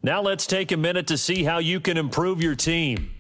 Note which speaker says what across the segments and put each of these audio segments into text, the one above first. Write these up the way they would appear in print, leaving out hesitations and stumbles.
Speaker 1: Now let's take a minute to see how you can improve your team.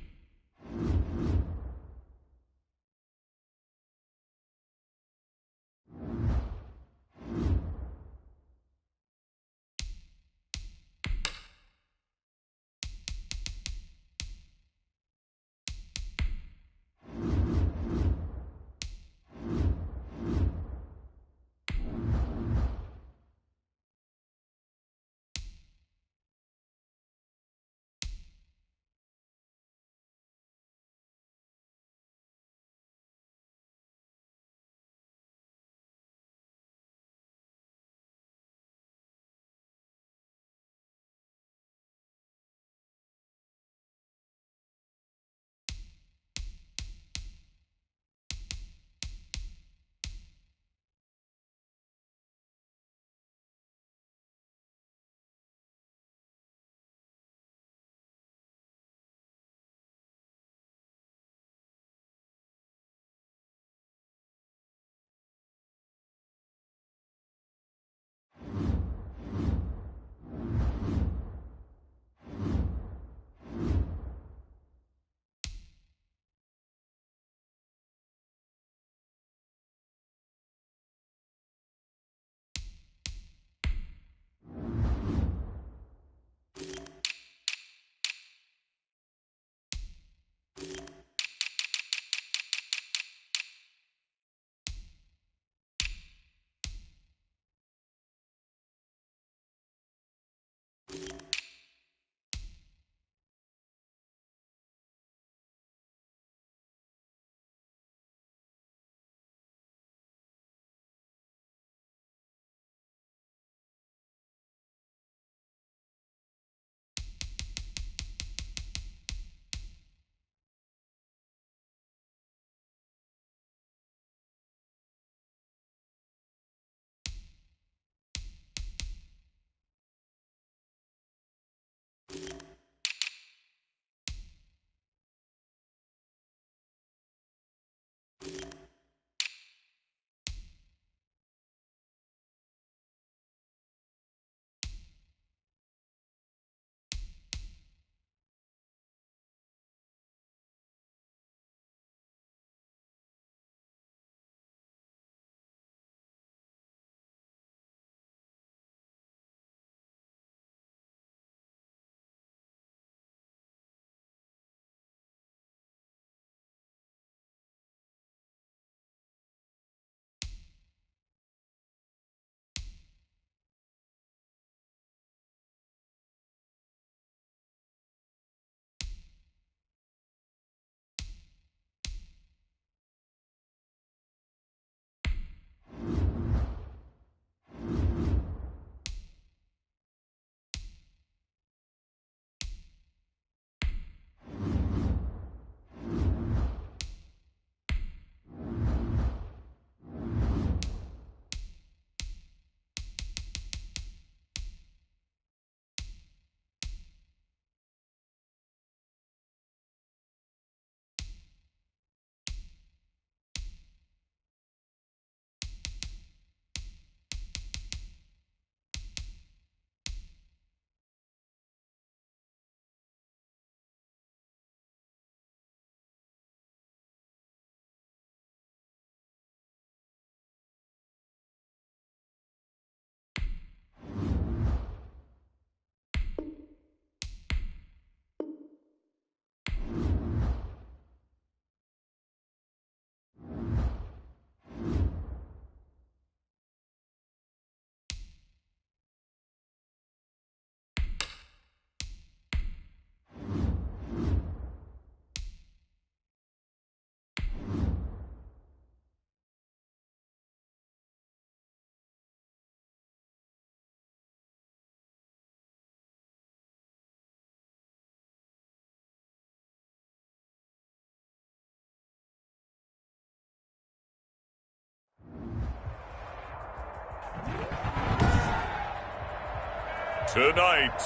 Speaker 2: Tonight,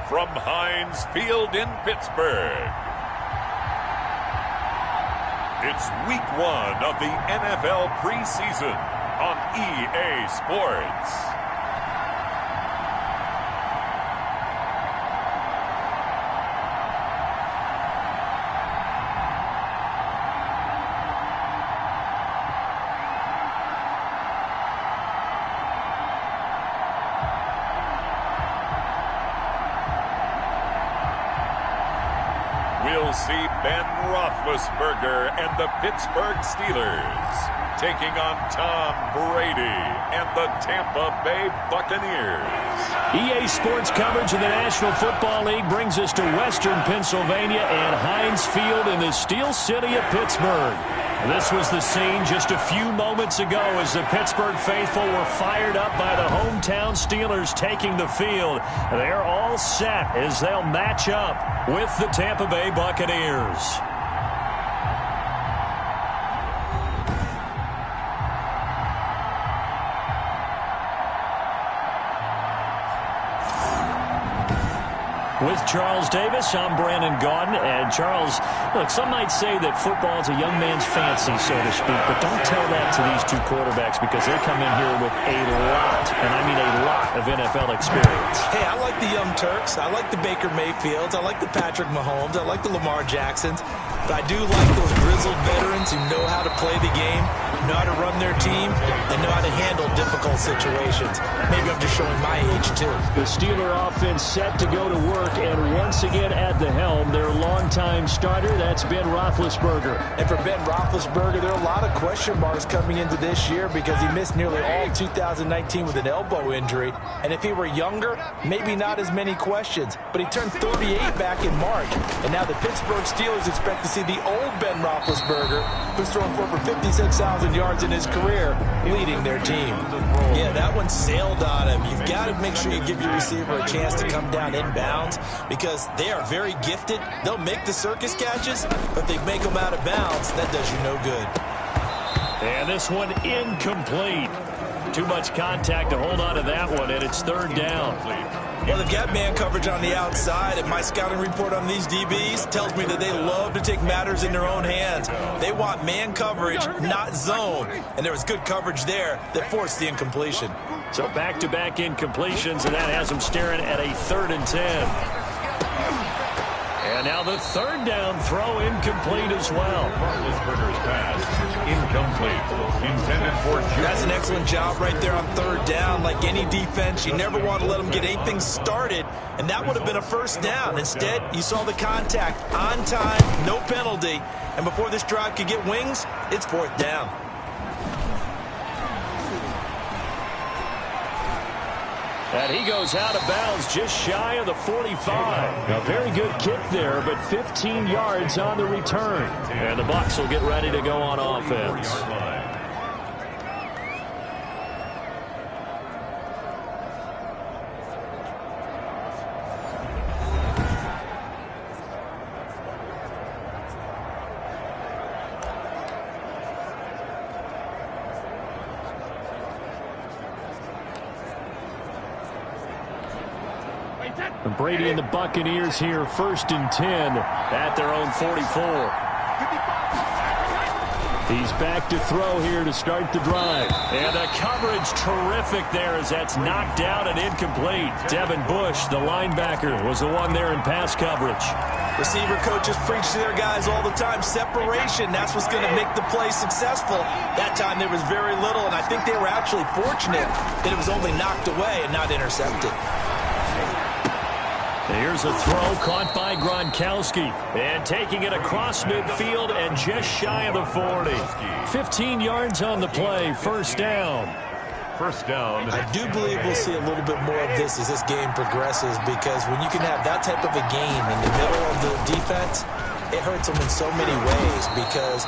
Speaker 2: from Heinz Field in Pittsburgh, it's week 1 of the NFL preseason on EA Sports. will see Ben Roethlisberger and the Pittsburgh Steelers taking on Tom Brady and the Tampa Bay Buccaneers.
Speaker 1: EA Sports coverage of the National Football League brings us to Western Pennsylvania and Heinz Field in the Steel City of Pittsburgh. This was the scene just a few moments ago as the Pittsburgh faithful were fired up by the hometown Steelers taking the field. They're all set as they'll match up with the Tampa Bay Buccaneers. With Charles Davis, I'm Brandon Gaudin. And Charles, look, some might say that football is a young man's fancy, so to speak, but don't tell that to these two quarterbacks because they come in here with a lot, and I mean a lot, of NFL experience.
Speaker 3: Hey, I like the Young Turks. I like the Baker Mayfields. I like the Patrick Mahomes. I like the Lamar Jacksons. But I do like those grizzled veterans who know how to play the game, know how to run their team, and know how to handle difficult situations. Maybe I'm just showing my age, too.
Speaker 1: The Steeler offense set to go to work, and once again at the helm, their longtime starter, that's Ben Roethlisberger.
Speaker 3: And for Ben Roethlisberger, there are a lot of question marks coming into this year because he missed nearly all 2019 with an elbow injury. And if he were younger, maybe not as many questions. But he turned 38 back in March. And now the Pittsburgh Steelers expect to see the old Ben Roethlisberger, who's thrown for over 56,000 yards in his career, leading their team. Yeah, that one sailed on him. You've got to make sure you give your receiver a chance to come down inbounds because they are very gifted. They'll make the circus catches, but they make them out of bounds. That does you no good.
Speaker 1: And this one incomplete. Too much contact to hold on to that one, and it's third down.
Speaker 3: Well, they've got man coverage on the outside, and my scouting report on these DBs tells me that they love to take matters in their own hands. They want man coverage, not zone, and there was good coverage there that forced the incompletion.
Speaker 1: So back-to-back incompletions, and that has them staring at a 3rd and 10. And now the third down throw incomplete as well.
Speaker 2: Roethlisberger's pass incomplete. Intended for
Speaker 3: That's an excellent job right there on third down. Like any defense, you never want to let them get anything started, and that would have been a first down. Instead, you saw the contact on time, no penalty, and before this drive could get wings, it's 4th down.
Speaker 1: And he goes out of bounds just shy of the 45. A very good kick there, but 15 yards on the return. And the Bucs will get ready to go on offense. And Brady and the Buccaneers here, 1st and 10 at their own 44. He's back to throw here to start the drive. And the coverage terrific there as that's knocked out and incomplete. Devin Bush, the linebacker, was the one there in pass coverage.
Speaker 3: Receiver coaches preach to their guys all the time. Separation, that's what's going to make the play successful. That time there was very little, and I think they were actually fortunate that it was only knocked away and not intercepted.
Speaker 1: Here's a throw caught by Gronkowski. And taking it across midfield and just shy of the 40. 15 yards on the play, 1st down.
Speaker 2: First down.
Speaker 3: I do believe we'll see a little bit more of this as this game progresses because when you can have that type of a game in the middle of the defense, it hurts them in so many ways because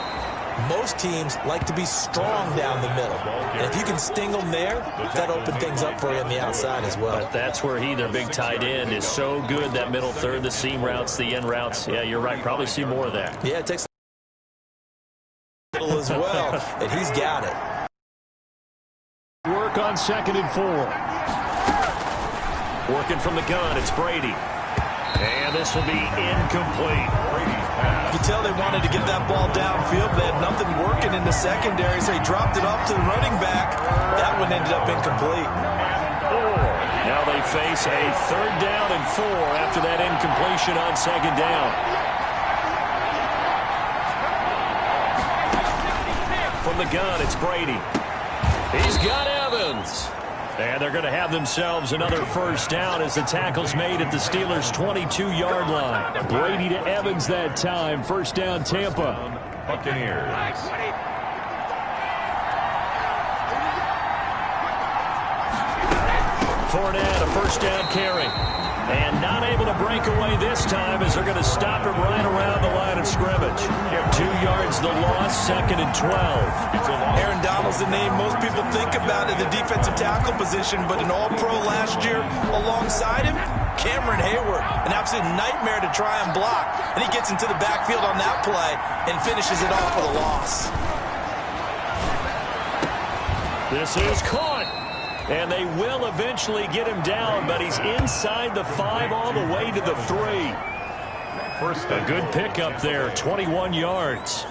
Speaker 3: most teams like to be strong down the middle. And if you can sting them there, that opens things up for you on the outside as well.
Speaker 1: But that's where their big tight end, is so good, that middle third, the seam routes, the in routes. Yeah, you're right. Probably see more of that.
Speaker 3: Yeah, it takes a little as well, and he's got it.
Speaker 1: Work on 2nd and 4. Working from the gun, it's Brady. And this will be incomplete. Brady's pass.
Speaker 3: You can tell they wanted to get that ball downfield. They had nothing working in the secondary, so he dropped it off to the running back. That one ended up incomplete.
Speaker 1: Now they face a 3rd down and 4 after that incompletion on 2nd down. From the gun, it's Brady. He's got Evans. And they're going to have themselves another first down as the tackle's made at the Steelers' 22-yard line. Brady to Evans that time. First down, Tampa.
Speaker 2: Buccaneers.
Speaker 1: Fournette, a first down carry. And not able to break away this time as they're going to stop him right around the line of scrimmage. 2 yards the loss, 2nd and 12.
Speaker 3: Aaron Donald's the name most people think about at the defensive tackle position, but an all-pro last year alongside him, Cameron Hayward, an absolute nightmare to try and block. And he gets into the backfield on that play and finishes it off with a loss.
Speaker 1: This is caught. And they will eventually get him down, but he's inside the 5 all the way to the 3. A good pickup there, 21 yards.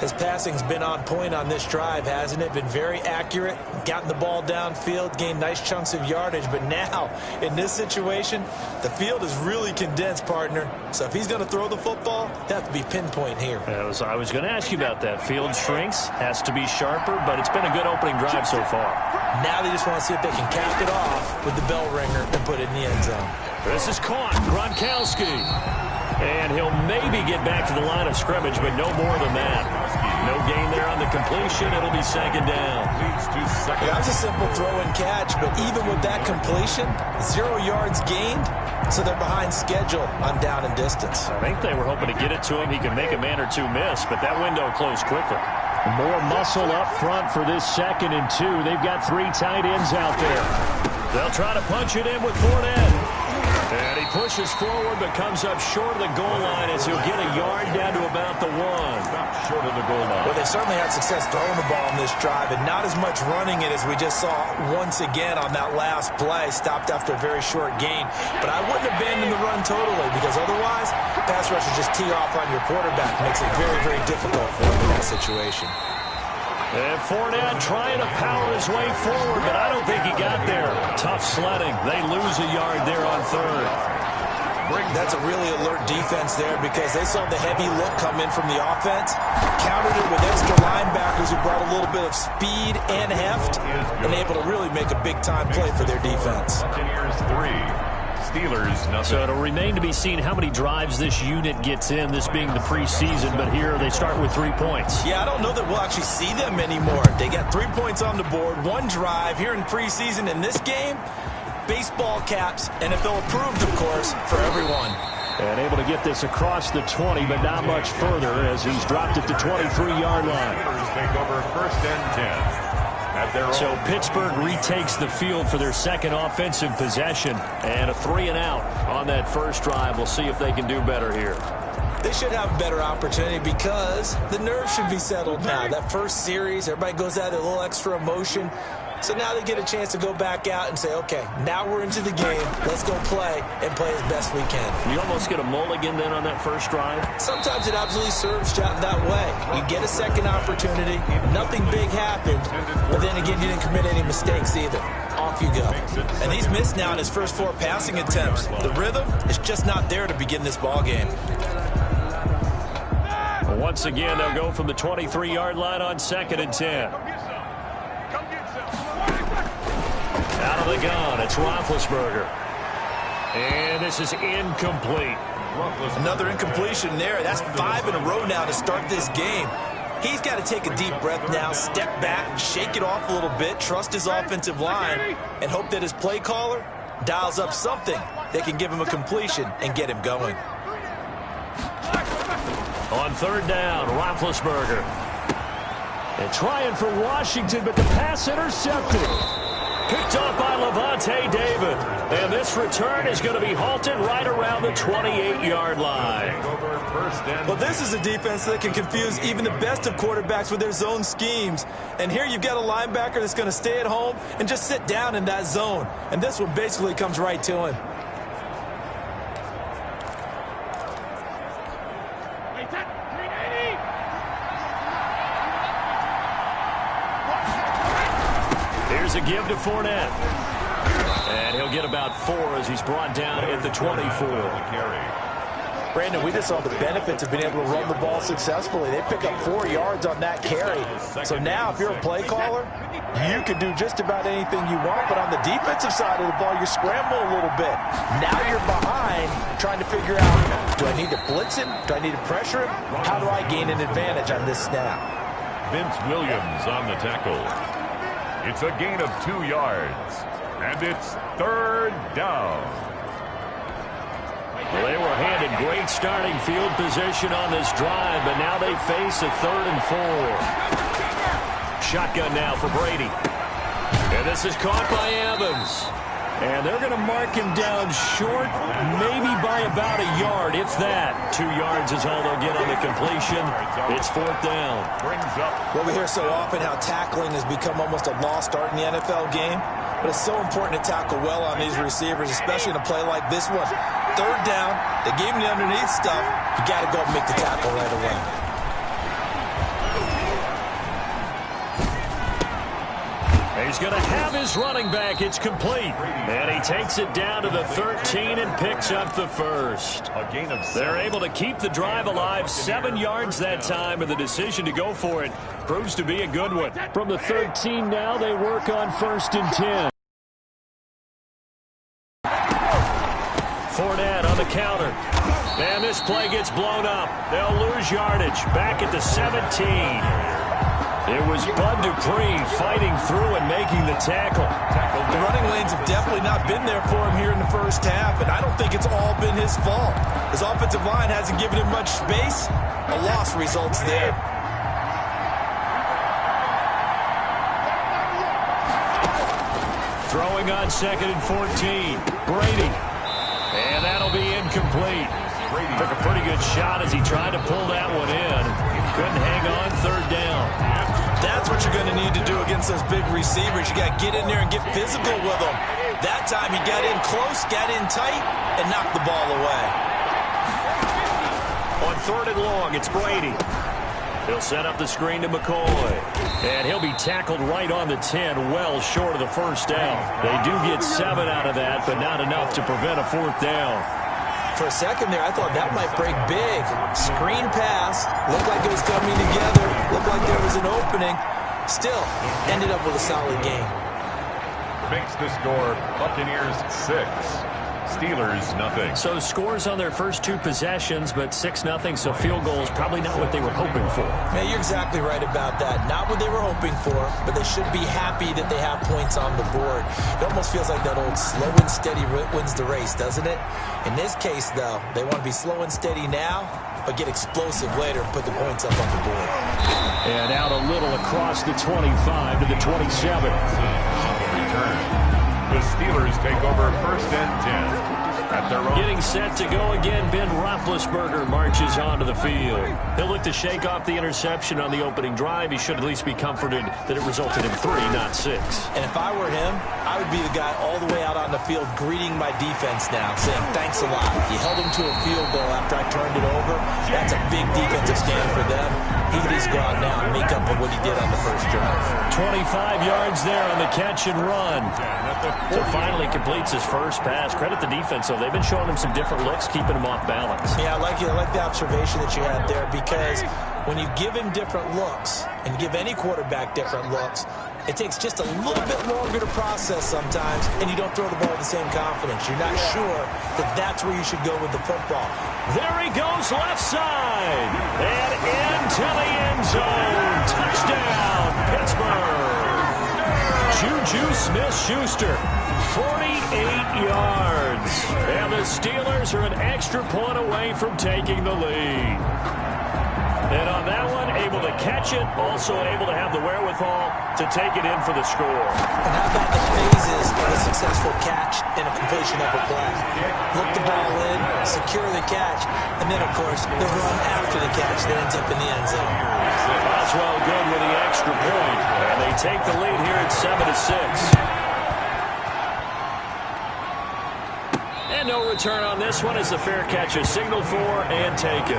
Speaker 3: His passing's been on point on this drive, hasn't it? Been very accurate, gotten the ball downfield, gained nice chunks of yardage. But now, in this situation, the field is really condensed, partner. So if he's going to throw the football, he'll have to be pinpoint here.
Speaker 1: I was going to ask you about that. Field shrinks, has to be sharper, but it's been a good opening drive so far.
Speaker 3: Now they just want to see if they can cap it off with the bell ringer and put it in the end zone.
Speaker 1: This is caught. Gronkowski. And he'll maybe get back to the line of scrimmage, but no more than that. No gain there on the completion. It'll be 2nd down.
Speaker 3: Yeah, that was a simple throw and catch, but even with that completion, 0 yards gained, so they're behind schedule on down and distance.
Speaker 1: I think they were hoping to get it to him. He can make a man or two miss, but that window closed quickly. More muscle up front for this 2nd and 2. They've got 3 tight ends out there. They'll try to punch it in with Fournette. And he pushes forward but comes up short of the goal line as he'll get a yard down to about the 1.
Speaker 2: Short of the goal line.
Speaker 3: Well, they certainly had success throwing the ball in this drive and not as much running it as we just saw once again on that last play. Stopped after a very short gain. But I wouldn't abandon the run totally because otherwise, pass rushers just tee off on your quarterback. Makes it very, very difficult for him in that situation.
Speaker 1: And Fournette trying to power his way forward, but I don't think he got there. Tough sledding. They lose a yard there on 3rd.
Speaker 3: That's a really alert defense there because they saw the heavy look come in from the offense, countered it with extra linebackers who brought a little bit of speed and heft, and able to really make a big-time play for their defense.
Speaker 2: Buccaneers 3. Steelers nothing.
Speaker 1: So it'll remain to be seen how many drives this unit gets in, this being the preseason, but here they start with 3 points.
Speaker 3: Yeah, I don't know that we'll actually see them anymore. They got 3 points on the board, 1 drive here in preseason. In this game, baseball caps, NFL approved, of course, for everyone.
Speaker 1: And able to get this across the 20, but not much further as he's dropped it to 23-yard line.
Speaker 2: Steelers take over 1st and 10.
Speaker 1: So Pittsburgh retakes the field for their 2nd offensive possession and a 3-and-out on that first drive. We'll see if they can do better here.
Speaker 3: They should have a better opportunity because the nerves should be settled now. That first series, everybody goes out a little extra emotion. So now they get a chance to go back out and say, okay, now we're into the game. Let's go play and play as best we can.
Speaker 1: You almost get a mulligan then on that first drive?
Speaker 3: Sometimes it absolutely serves that way. You get a second opportunity. Nothing big happened. But then again, you didn't commit any mistakes either. Off you go. And he's missed now in his first 4 passing attempts. The rhythm is just not there to begin this ball game.
Speaker 1: Once again, they'll go from the 23-yard line on 2nd and 10. Out of the gun, it's Roethlisberger. And this is incomplete.
Speaker 3: Another incompletion there. That's 5 in a row now to start this game. He's got to take a deep breath now, step back, shake it off a little bit, trust his offensive line, and hope that his play caller dials up something that can give him a completion and get him going.
Speaker 1: On 3rd down, Roethlisberger. And trying for Washington, but the pass intercepted. Picked up by Levante David. And this return is going to be halted right around the 28-yard line.
Speaker 3: Well, this is a defense that can confuse even the best of quarterbacks with their zone schemes. And here you've got a linebacker that's going to stay at home and just sit down in that zone. And this one basically comes right to him.
Speaker 1: Here's a give to Fournette. And he'll get about 4 as he's brought down at the 24.
Speaker 3: Brandon, we just saw the benefits of being able to run the ball successfully. They pick up 4 yards on that carry. So now if you're a play caller, you can do just about anything you want, but on the defensive side of the ball, you scramble a little bit. Now you're behind trying to figure out, do I need to blitz him? Do I need to pressure him? How do I gain an advantage on this snap?
Speaker 2: Vince Williams on the tackle. It's a gain of 2 yards, and it's 3rd down.
Speaker 1: Well, they were handed great starting field position on this drive, but now they face a 3rd and 4. Shotgun now for Brady. And this is caught by Evans. And they're going to mark him down short, maybe by about a yard, if that. 2 yards is all they'll get on the completion. It's 4th down.
Speaker 3: Well, we hear so often how tackling has become almost a lost art in the NFL game. But it's so important to tackle well on these receivers, especially in a play like this one. 3rd down, they gave him the underneath stuff. You got to go and make the tackle right away.
Speaker 1: He's going to have his running back. It's complete. And he takes it down to the 13 and picks up the first. They're able to keep the drive alive. 7 yards that time, and the decision to go for it proves to be a good one. From the 13 now, they work on 1st and 10. Fournette on the counter. And this play gets blown up. They'll lose yardage. Back at the 17. It was Bud Dupree fighting through and making the tackle.
Speaker 3: The running lanes have definitely not been there for him here in the first half, and I don't think it's all been his fault. His offensive line hasn't given him much space. A loss results there.
Speaker 1: Throwing on 2nd and 14. Brady. And that'll be incomplete. Took a pretty good shot as he tried to pull that one in. Couldn't hang on. 3rd down.
Speaker 3: That's what you're going to need to do against those big receivers. You got to get in there and get physical with them. That time he got in close, got in tight, and knocked the ball away.
Speaker 1: On 3rd and long, it's Brady. He'll set up the screen to McCoy. And he'll be tackled right on the 10, well short of the first down. They do get 7 out of that, but not enough to prevent a 4th down.
Speaker 3: For a second there, I thought that might break big. Screen pass. Looked like it was coming together. Looked like there was an opening. Still, ended up with a solid game.
Speaker 2: Makes the score Buccaneers 6. Steelers nothing.
Speaker 1: So scores on their first 2 possessions, but 6-0, so field goal is probably not what they were hoping for.
Speaker 3: Yeah, you're exactly right about that. Not what they were hoping for, but they should be happy that they have points on the board. It almost feels like that old slow and steady wins the race, doesn't it? In this case, though, they want to be slow and steady now, but get explosive later and put the points up on the board.
Speaker 1: And out a little across the 25 to the 27.
Speaker 2: Return. The Steelers take over 1st and 10. At their own.
Speaker 1: Getting set to go again, Ben Roethlisberger marches onto the field. He'll look to shake off the interception on the opening drive. He should at least be comforted that it resulted in 3, not 6.
Speaker 3: And if I were him, I would be the guy all the way out on the field greeting my defense now, saying thanks a lot. You held him to a field goal after I turned it over. That's a big defensive stand for them. He can just go out now and make up for what he did on the first drive.
Speaker 1: 25 yards there on the catch and run. So finally completes his first pass. Credit the defense, though. They've been showing him some different looks, keeping him off balance.
Speaker 3: Yeah, I like the observation that you had there, because when you give him different looks and give any quarterback different looks, it takes just a little bit longer to process sometimes, and you don't throw the ball with the same confidence. You're not sure that that's where you should go with the football.
Speaker 1: There he goes, left side. And into the end zone. Touchdown, Pittsburgh. Juju Smith-Schuster, 48 yards. And the Steelers are an extra point away from taking the lead. And on that one, able to catch it, also able to have the wherewithal to take it in for the score.
Speaker 3: And how about the phases of a successful catch and a completion of a play? Look the ball in, secure the catch, and then, of course, the run after the catch that ends up in the end zone.
Speaker 1: Boswell good with the extra point, and they take the lead here at 7-6. And no return on this one as the fair catch is signaled for and taken.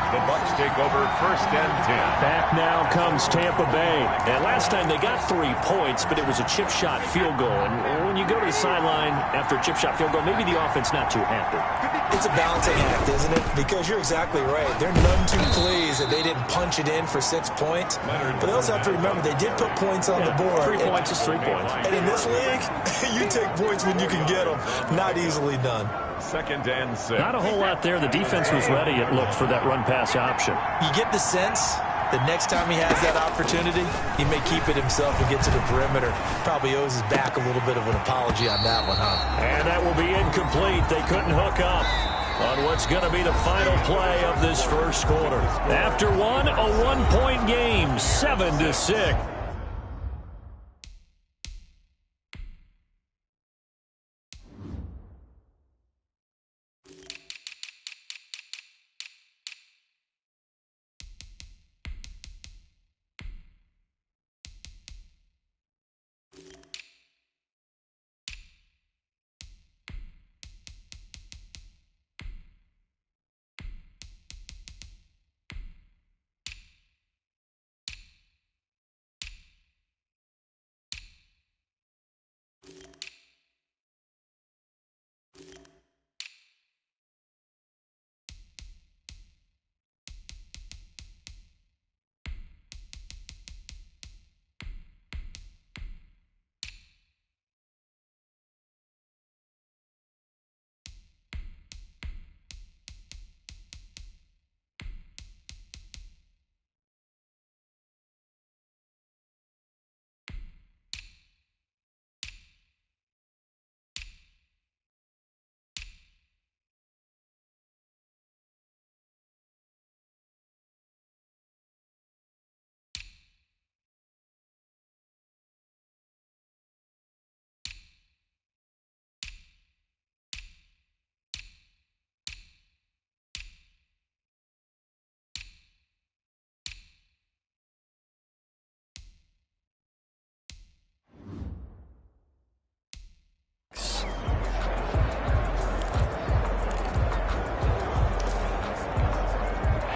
Speaker 2: The Bucs take over 1st and 10.
Speaker 1: Back now comes Tampa Bay. And last time they got 3 points, but it was a chip shot field goal. And when you go to the sideline after a chip shot field goal, maybe the offense not too happy.
Speaker 3: It's a balancing act, isn't it? Because you're exactly right. They're none too pleased that they didn't punch it in for 6 points. But they also have to remember they did put points on the board.
Speaker 1: 3 points is 3 points.
Speaker 3: And in this league, you take points when you can get them. Not easily done.
Speaker 2: 2nd and 6.
Speaker 1: Not a whole lot there. The defense was ready, it looked, for that run-pass option.
Speaker 3: You get the sense that next time he has that opportunity, he may keep it himself and get to the perimeter. Probably owes his back a little bit of an apology on that one, huh?
Speaker 1: And that will be incomplete. They couldn't hook up on what's going to be the final play of this first quarter. After one, a 1-point game, 7-6.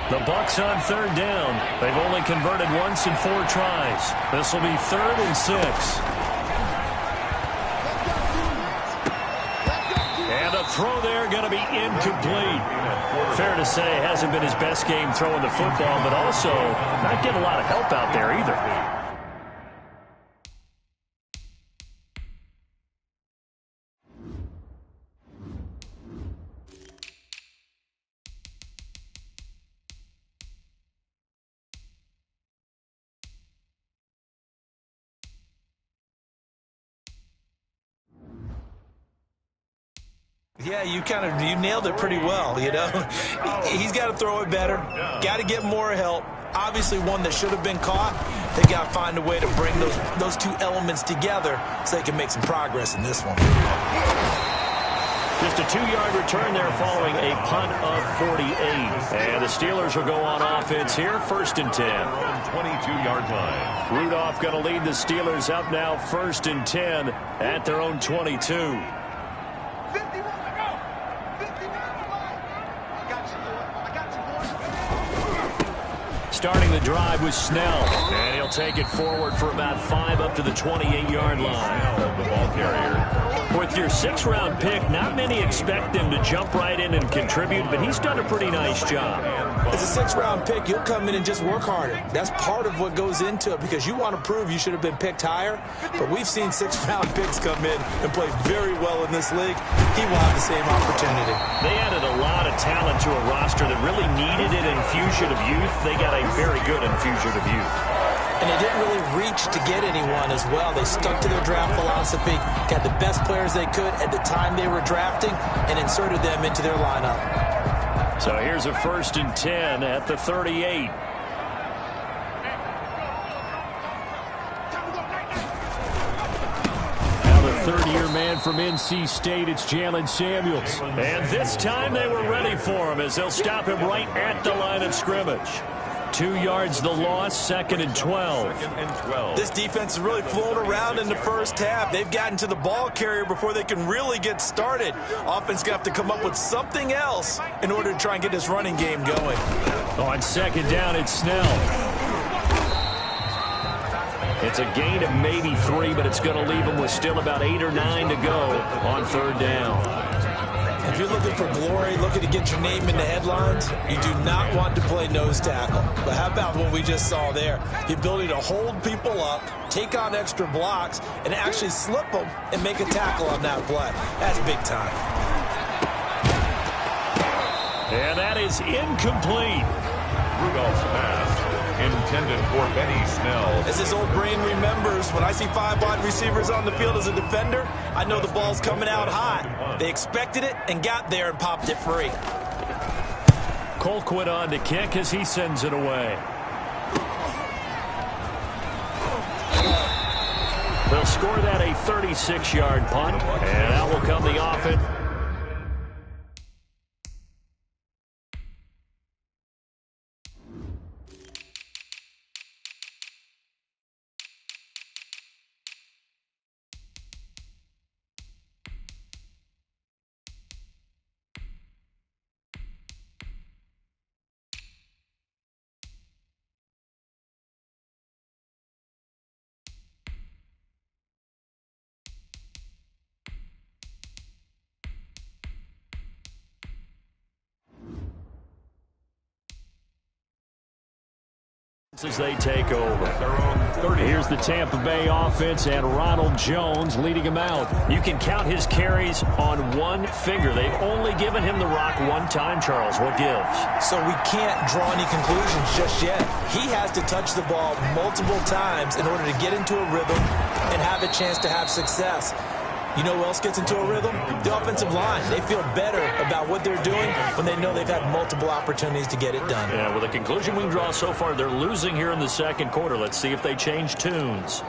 Speaker 1: The Bucs on 3rd down. They've only converted once in 4 tries. This will be 3rd and 6. And the throw there going to be incomplete. Fair to say, hasn't been his best game throwing the football, but also not getting a lot of help out there either.
Speaker 3: Yeah, you nailed it pretty well, you know. He's got to throw it better. Got to get more help. Obviously one that should have been caught. They got to find a way to bring those 2 elements together so they can make some progress in this one.
Speaker 1: Just a 2-yard return there following a punt of 48. And the Steelers will go on offense here, 1st and 10.
Speaker 2: 22-yard line.
Speaker 1: Rudolph going to lead the Steelers up now, 1st and 10 at their own 22. Starting the drive with Snell, and he'll take it forward for about 5 up to the 28-yard line.
Speaker 2: The ball carrier.
Speaker 1: With your 6th-round pick, not many expect him to jump right in and contribute, but he's done a pretty nice job.
Speaker 3: As a 6th-round pick, you'll come in and just work harder. That's part of what goes into it because you want to prove you should have been picked higher. But we've seen 6th-round picks come in and play very well in this league. He will have the same opportunity.
Speaker 1: They added a lot of talent to a roster that really needed an infusion of youth. They got a very good infusion of youth.
Speaker 3: And they didn't really reach to get anyone as well. They stuck to their draft philosophy, got the best players they could at the time they were drafting, and inserted them into their lineup.
Speaker 1: So here's a 1st and 10 at the 38. Now the 3rd-year man from NC State, it's Jalen Samuels. And this time they were ready for him as they'll stop him right at the line of scrimmage. 2 yards the loss, 2nd and 12.
Speaker 3: This defense is really flown around in the first half. They've gotten to the ball carrier before they can really get started. Offense going to have to come up with something else in order to try and get this running game going.
Speaker 1: On 2nd down, it's Snell. It's a gain of maybe 3, but it's going to leave them with still about 8 or 9 to go on 3rd down.
Speaker 3: And If you're looking for glory, looking to get your name in the headlines, you do not want to play nose tackle. But how about what we just saw there? The ability to hold people up, take on extra blocks, and actually slip them and make a tackle on that play. That's big time.
Speaker 1: And that is incomplete.
Speaker 2: Rudolph's pass intended for Benny Snell.
Speaker 3: As his old brain remembers, when I see 5 wide receivers on the field as a defender, I know the ball's coming out high. They expected it and got there and popped it free.
Speaker 1: Colquitt on to kick as he sends it away. They'll score that a 36-yard punt, and out will come the offense. As they take over. Here's the Tampa Bay offense and Ronald Jones leading him out. You can count his carries on one finger. They've only given him the rock one time, Charles. What gives?
Speaker 3: So we can't draw any conclusions just yet. He has to touch the ball multiple times in order to get into a rhythm and have a chance to have success. You know who else gets into a rhythm? The offensive line. They feel better about what they're doing when they know they've had multiple opportunities to get it done.
Speaker 1: Yeah, well, the conclusion we can draw so far, they're losing here in the second quarter. Let's see if they change tunes.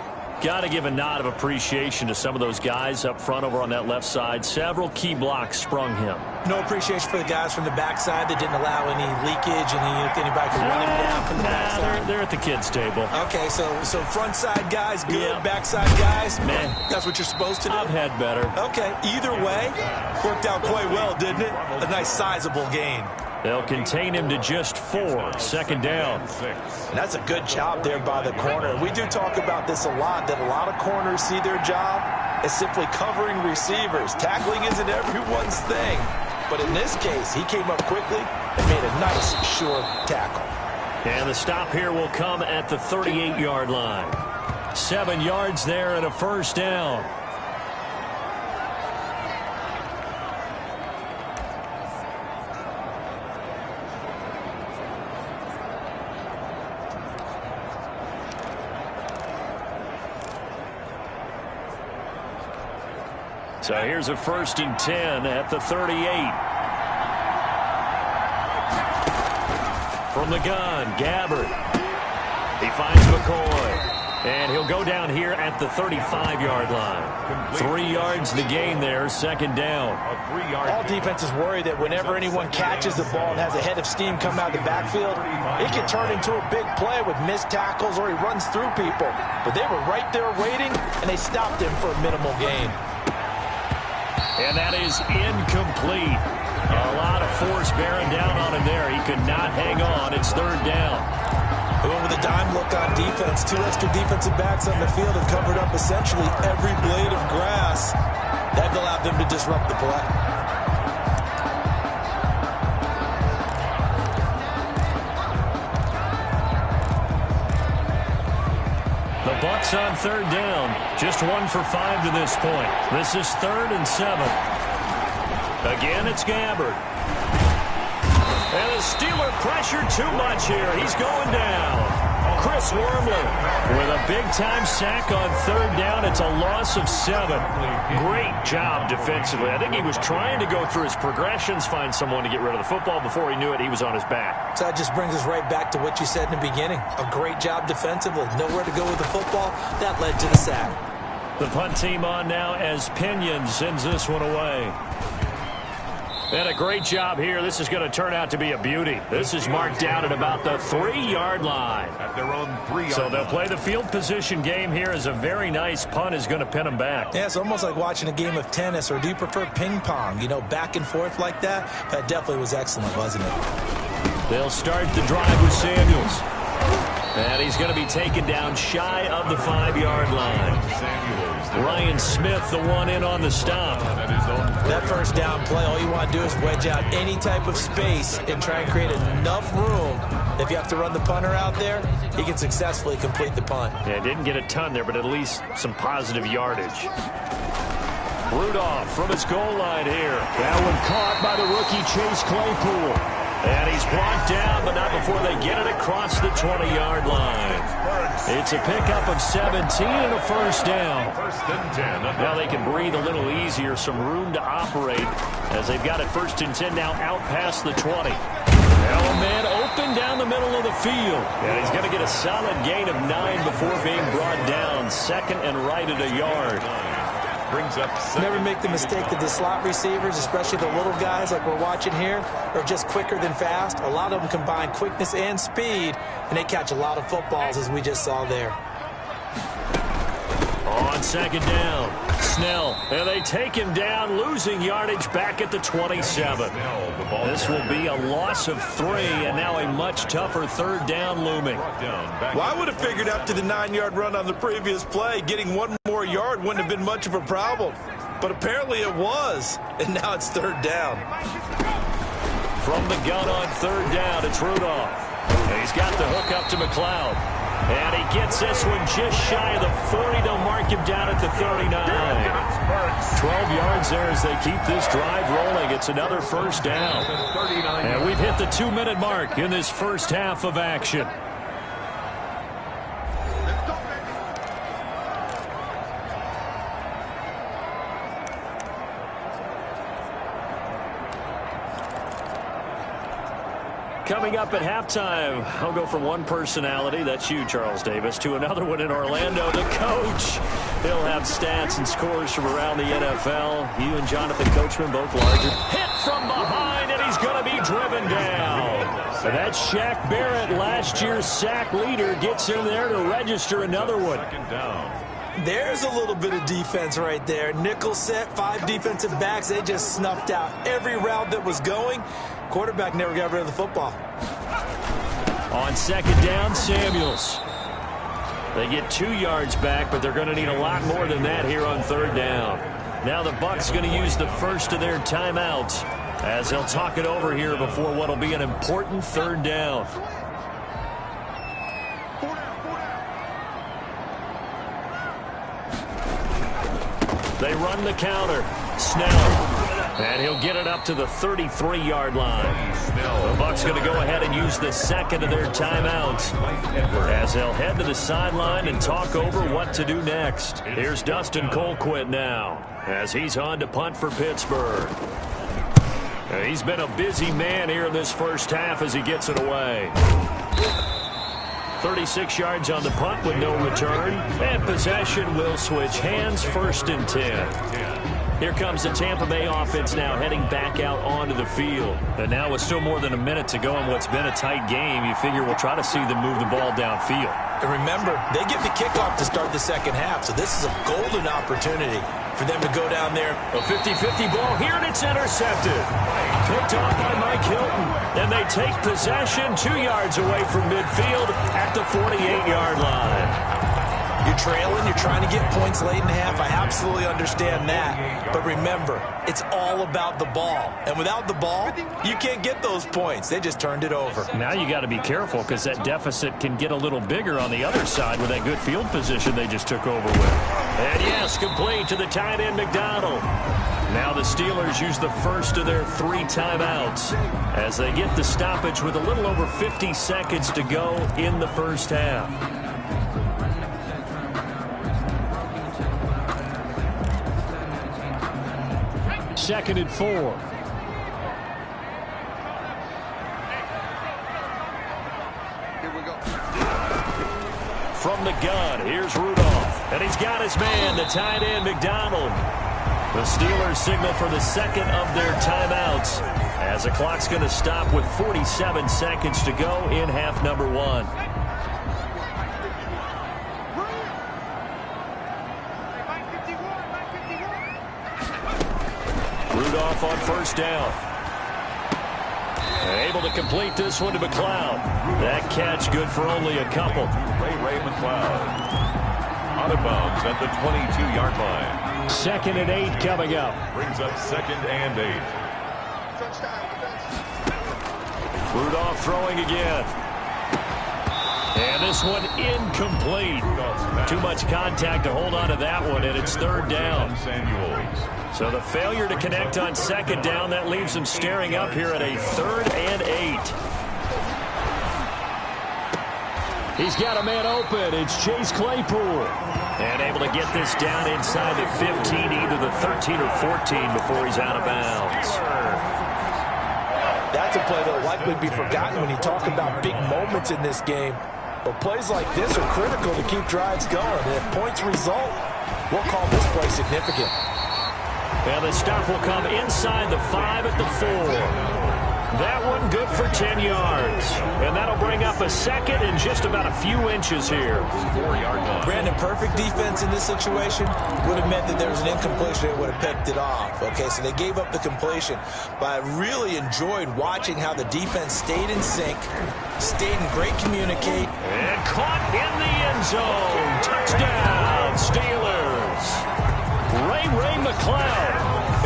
Speaker 1: Got to give a nod of appreciation to some of those guys up front over on that left side. Several key blocks sprung him.
Speaker 3: No appreciation for the guys from the backside that didn't allow any leakage and anybody could run him down from the backside.
Speaker 1: They're at the kids' table.
Speaker 3: Okay, so front side guys good,
Speaker 1: yeah.
Speaker 3: Backside guys,
Speaker 1: man,
Speaker 3: that's what you're supposed to do.
Speaker 1: I've had better.
Speaker 3: Okay, either way, worked out quite well, didn't it? A nice sizable gain.
Speaker 1: They'll contain him to just 4. Second down.
Speaker 3: And that's a good job there by the corner. We do talk about this a lot, that a lot of corners see their job as simply covering receivers. Tackling isn't everyone's thing. But in this case, he came up quickly and made a nice, sure tackle.
Speaker 1: And the stop here will come at the 38-yard line. 7 yards there and a first down. So here's a 1st and 10 at the 38. From the gun, Gabbard. He finds McCoy. And he'll go down here at the 35-yard line. 3 yards the gain there, second down.
Speaker 3: All defenses worry that whenever anyone catches the ball and has a head of steam come out of the backfield, it can turn into a big play with missed tackles or he runs through people. But they were right there waiting, and they stopped him for a minimal gain.
Speaker 1: And that is incomplete. A lot of force bearing down on him there. He could not hang on. It's third down.
Speaker 3: Going with a dime look on defense. 2 extra defensive backs on the field have covered up essentially every blade of grass. That allowed them to disrupt the play.
Speaker 1: The Bucs on third down. Just 1 for 5 to this point. This is 3rd and 7. Again, it's Gabbard. And the Steeler pressure too much here. He's going down. Chris Wormley with a big-time sack on third down. It's a loss of 7. Great job defensively. I think he was trying to go through his progressions, find someone to get rid of the football. Before he knew it, he was on his back.
Speaker 3: So that just brings us right back to what you said in the beginning. A great job defensively. Nowhere to go with the football. That led to the sack.
Speaker 1: The punt team on now as Pinion sends this one away. And a great job here. This is going to turn out to be a beauty. This is marked down at about the 3-yard line.
Speaker 2: At their own 3-yard
Speaker 1: So they'll play the field position game here as a very nice punt is going to pin them back.
Speaker 3: Yeah, it's almost like watching a game of tennis, or do you prefer ping pong? You know, back and forth like that? That definitely was excellent, wasn't it?
Speaker 1: They'll start the drive with Samuels. And he's going to be taken down shy of the 5-yard line.
Speaker 2: Samuels,
Speaker 1: Ryan Smith, the one in on the stop.
Speaker 3: That first down play, all you want to do is wedge out any type of space and try and create enough room. If you have to run the punter out there, he can successfully complete the punt.
Speaker 1: Yeah, didn't get a ton there, but at least some positive yardage. Rudolph from his goal line here. That one caught by the rookie Chase Claypool. And he's brought down, but not before they get it across the 20-yard line. It's a pickup of 17 and a first down. Now they can breathe a little easier, some room to operate as they've got it first and 10 now out past the 20. Now a man open down the middle of the field. And he's going to get a solid gain of 9 before being brought down. Second and right at a yard.
Speaker 2: Brings up
Speaker 3: Never make the mistake that the slot receivers, especially the little guys like we're watching here, are just quicker than fast. A lot of them combine quickness and speed, and they catch a lot of footballs, as we just saw there.
Speaker 1: On second down, Snell. And they take him down, losing yardage back at the 27. This will be a loss of 3, and now a much tougher third down looming.
Speaker 3: Well, I would have figured after the 9-yard run on the previous play, getting one more yard wouldn't have been much of a problem. But apparently it was, and now it's third down.
Speaker 1: From the gun on third down, it's Rudolph. And he's got the hook up to McLeod. And he gets this one just shy of the 40. They'll mark him down at the 39. 12 yards there as they keep this drive rolling. It's another first down. And we've hit the 2-minute mark in this first half of action. Coming up at halftime, I'll go from one personality, that's you, Charles Davis, to another one in Orlando, the coach. He'll have stats and scores from around the NFL. You and Jonathan Coachman, both larger. Hit from behind, and he's going to be driven down. So that's Shaq Barrett, last year's sack leader, gets in there to register another one.
Speaker 3: There's a little bit of defense right there. Nickel set, 5 defensive backs. They just snuffed out every route that was going. Quarterback never got rid of the football.
Speaker 1: On second down, Samuels. They get 2 yards back, but they're going to need a lot more than that here on third down. Now the Bucs going to use the first of their timeouts as they'll talk it over here before what will be an important third down. They run the counter. Snell. And he'll get it up to the 33-yard line. The Bucs going to go ahead and use the second of their timeouts as they'll head to the sideline and talk over what to do next. Here's Dustin Colquitt now as he's on to punt for Pittsburgh. He's been a busy man here in this first half as he gets it away. 36 yards on the punt with no return. And possession will switch hands, first and 10. Here comes the Tampa Bay offense now heading back out onto the field. And now with still more than a minute to go in what's been a tight game, you figure we'll try to see them move the ball downfield.
Speaker 3: And remember, they get the kickoff to start the second half, so this is a golden opportunity for them to go down there.
Speaker 1: A 50-50 ball here, and it's intercepted. Picked off by Mike Hilton. And they take possession 2 yards away from midfield at the 48-yard line.
Speaker 3: You're trailing, you're trying to get points late in the half. I absolutely understand that. But remember, it's all about the ball. And without the ball, you can't get those points. They just turned it over.
Speaker 1: Now you got to be careful because that deficit can get a little bigger on the other side with that good field position they just took over with. And yes, complete to the tight end McDonald. Now the Steelers use the first of their 3 timeouts as they get the stoppage with a little over 50 seconds to go in the first half. Second and 4. From the gun, here's Rudolph. And he's got his man, the tight end, McDonald. The Steelers signal for the second of their timeouts as the clock's going to stop with 47 seconds to go in half number 1. Rudolph on first down. And able to complete this one to McLeod. That catch good for only a couple.
Speaker 2: Ray McLeod. out of bounds at the 22-yard line.
Speaker 1: 2nd and 8 coming up.
Speaker 2: Brings up 2nd and 8.
Speaker 1: Rudolph throwing again. And this one incomplete. Too much contact to hold on to that one, and it's 3rd down. So the failure to connect on 2nd down, that leaves them staring up here at a 3rd and 8. He's got a man open. It's Chase Claypool. And able to get this down inside the 15, either the 13 or 14 before he's out of bounds.
Speaker 3: That's a play that will likely be forgotten when you talk about big moments in this game. But plays like this are critical to keep drives going. And if points result, we'll call this play significant.
Speaker 1: And the stop will come inside the 5 at the 4. That one good for 10 yards. And that'll bring up a 2nd and just about a few inches here.
Speaker 2: 4-yard line.
Speaker 3: Brandon, perfect defense in this situation would have meant that there was an incompletion that would have picked it off. Okay, so they gave up the completion. But I really enjoyed watching how the defense stayed in sync, stayed in great communicate.
Speaker 1: And caught in the end zone. Touchdown, Steelers. Ray McCloud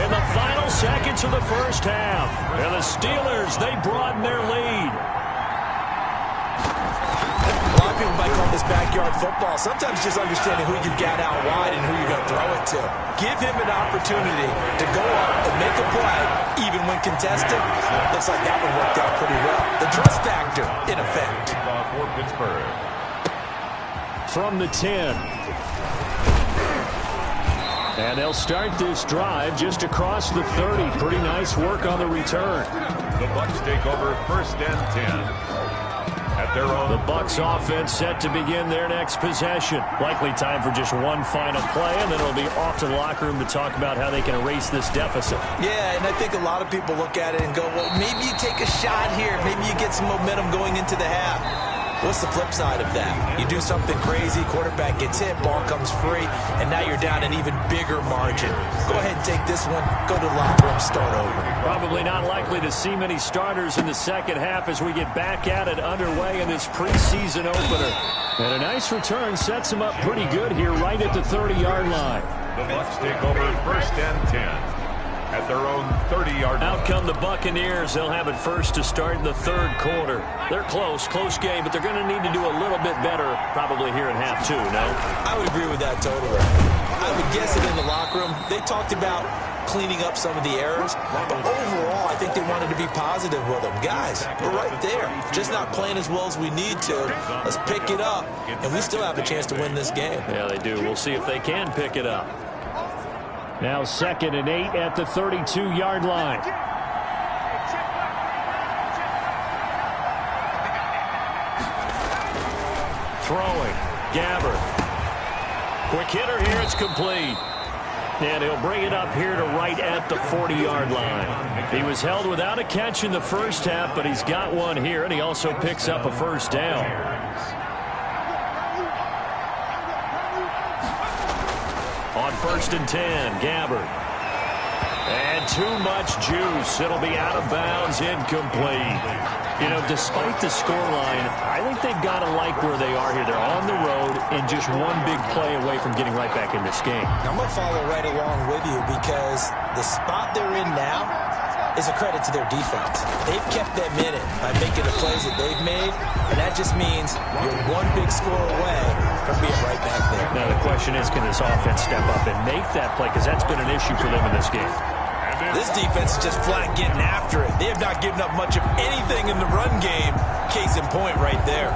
Speaker 1: in the final seconds of the first half. And the Steelers, they broaden their lead. A lot of people might call this backyard football. Sometimes just understanding who you've got out wide and who you're going to throw it to. Give him an opportunity to go up and make a play, even when contested. Looks like that one worked out pretty well. The trust factor, in effect.
Speaker 2: For Pittsburgh.
Speaker 1: From the 10. And they'll start this drive just across the 30. Pretty nice work on the return.
Speaker 2: The Bucs take over 1st and 10. At their own.
Speaker 1: The Bucs offense set to begin their next possession. Likely time for just one final play, and then it'll be off to the locker room to talk about how they can erase this deficit.
Speaker 3: Yeah, and I think a lot of people look at it and go, well, maybe you take a shot here. Maybe you get some momentum going into the half. What's the flip side of that? You do something crazy, quarterback gets hit, ball comes free, and now you're down an even bigger margin. Go ahead and take this one, go to the locker room, start over.
Speaker 1: Probably not likely to see many starters in the second half as we get back at it underway in this preseason opener. And a nice return sets them up pretty good here right at the 30-yard line.
Speaker 2: The Bucs take over 1st and 10. At their own 30-yard line.
Speaker 1: Out come the Buccaneers. They'll have it first to start in the 3rd quarter. They're close game, but they're going to need to do a little bit better probably here in half 2, no?
Speaker 3: I would agree with that totally. I would guess it in the locker room. They talked about cleaning up some of the errors, but overall, I think they wanted to be positive with them. Guys, we're right there. Just not playing as well as we need to. Let's pick it up, and we still have a chance to win this game.
Speaker 1: Yeah, they do. We'll see if they can pick it up. Now 2nd and 8 at the 32-yard line. Throwing. Gabbard. Quick hitter here. It's complete. And he'll bring it up here to right at the 40-yard line. He was held without a catch in the first half, but he's got one here, and he also picks up a first down. On 1st and 10, Gabbard. And too much juice. It'll be out of bounds, incomplete. You know, despite the scoreline, I think they've got to like where they are here. They're on the road and just one big play away from getting right back in this game.
Speaker 3: I'm going to follow right along with you because the spot they're in now is a credit to their defense. They've kept them in it by making the plays that they've made, and that just means you're one big score away from being right back there.
Speaker 1: Now the question is, can this offense step up and make that play? Because that's been an issue for them in this game.
Speaker 3: This defense is just flat getting after it. They have not given up much of anything in the run game. Case in point right there.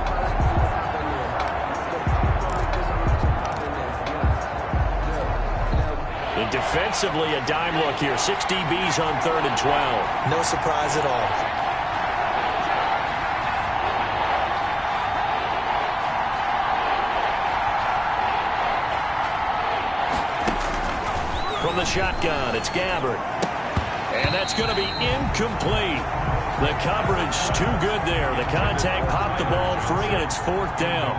Speaker 1: And defensively, a dime look here. 6 DBs on 3rd and 12.
Speaker 3: No surprise at all.
Speaker 1: From the shotgun, it's Gabbard. And that's going to be incomplete. The coverage too good there. The contact popped the ball free, and it's 4th down.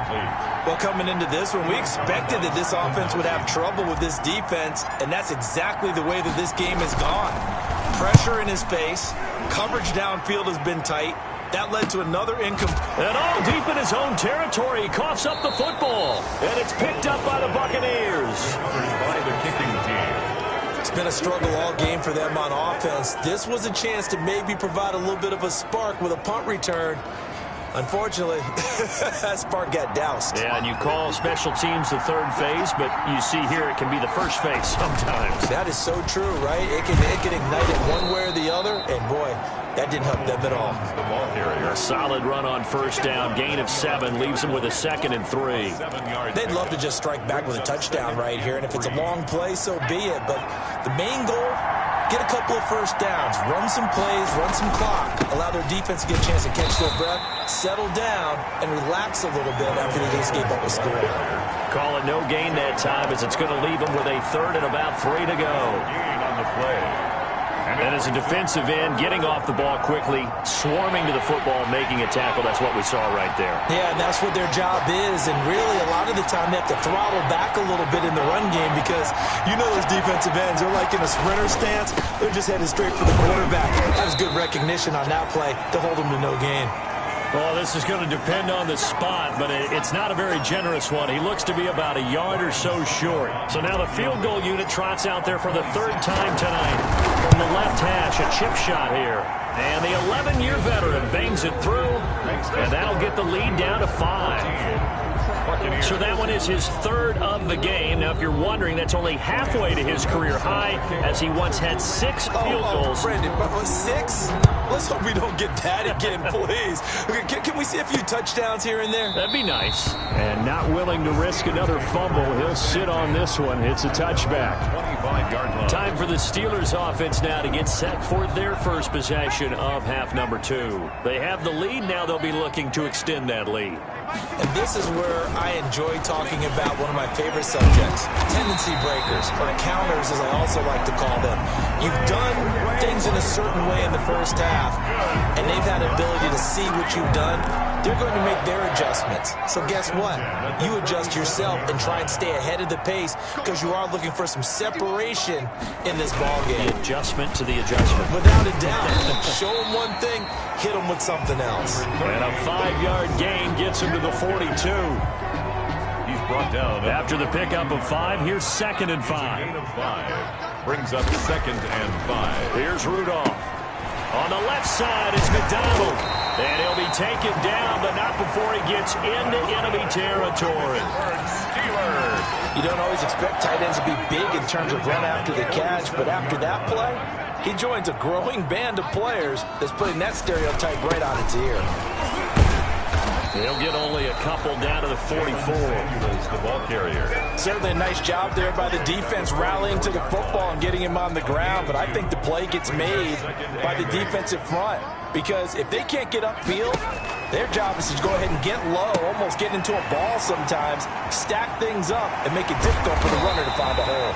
Speaker 3: Well, coming into this one, we expected that this offense would have trouble with this defense, and that's exactly the way that this game has gone. Pressure in his face, coverage downfield has been tight, That led to another incomplete.
Speaker 1: And all deep in his own territory, he coughs up the football. And it's picked up by the Buccaneers.
Speaker 2: By the kicking team.
Speaker 3: It's been a struggle all game for them on offense. This was a chance to maybe provide a little bit of a spark with a punt return. Unfortunately, that spark got doused.
Speaker 1: Yeah, and you call special teams the third phase, but you see here it can be the first phase sometimes.
Speaker 3: That is so true, right? It can ignite it one way or the other, and boy, that didn't help them at all.
Speaker 2: The ball carrier.
Speaker 1: A solid run on first down, gain of 7, leaves them with a 2nd and 3.
Speaker 2: 7 yards.
Speaker 3: They'd love to just strike back with a touchdown right here, and if it's a long play, so be it. But the main goal, get a couple of first downs, run some plays, run some clock, allow their defense to get a chance to catch their breath, settle down, and relax a little bit after they just gave up a score.
Speaker 1: Call it no gain that time as it's going to leave them with a 3rd and about 3 to go.
Speaker 2: Gain on the play.
Speaker 1: And as a defensive end, getting off the ball quickly, swarming to the football, making a tackle, that's what we saw right there.
Speaker 3: Yeah, and that's what their job is, and really a lot of the time they have to throttle back a little bit in the run game because you know those defensive ends, they're like in a sprinter stance, they're just headed straight for the quarterback. That was good recognition on that play to hold them to no gain.
Speaker 1: Well, this is going to depend on the spot, but it's not a very generous one. He looks to be about a yard or so short. So now the field goal unit trots out there for the 3rd time tonight. From the left hash, a chip shot here. And the 11-year veteran bangs it through, and that'll get the lead down to 5. So that one is his 3rd of the game. Now, if you're wondering, that's only halfway to his career high, as he once had 6 field goals.
Speaker 3: Brandon, but 6? Let's hope we don't get that again, please. Okay, can we see a few touchdowns here and there?
Speaker 1: That'd be nice. And not willing to risk another fumble. He'll sit on this one. It's a touchback.
Speaker 2: 25-yard line.
Speaker 1: Time for the Steelers offense now to get set for their first possession of half number 2. They have the lead. Now they'll be looking to extend that lead.
Speaker 3: And this is where I enjoy talking about one of my favorite subjects, tendency breakers, or counters as I also like to call them. You've done things in a certain way in the first half, and they've had the ability to see what you've done. They're going to make their adjustments. So guess what? You adjust yourself and try and stay ahead of the pace because you are looking for some separation in this ball game.
Speaker 1: The adjustment to the adjustment.
Speaker 3: Without a doubt. Show them one thing, hit them with something else.
Speaker 1: And a 5-yard gain gets him to the 42.
Speaker 2: He's brought down.
Speaker 1: After the pickup of 5, here's 2nd and 5.
Speaker 2: Gain of 5. Brings up 2nd and 5.
Speaker 1: Here's Rudolph. On the left side is McDonald. And he'll be taken down, but not before he gets into enemy territory.
Speaker 3: You don't always expect tight ends to be big in terms of run after the catch, but after that play, he joins a growing band of players that's putting that stereotype right on its ear.
Speaker 1: He'll get only a couple down to the 44.
Speaker 2: The ball carrier.
Speaker 3: Certainly a nice job there by the defense rallying to the football and getting him on the ground, but I think the play gets made by the defensive front because if they can't get upfield, their job is to go ahead and get low, almost get into a ball sometimes, stack things up, and make it difficult for the runner to find a hole.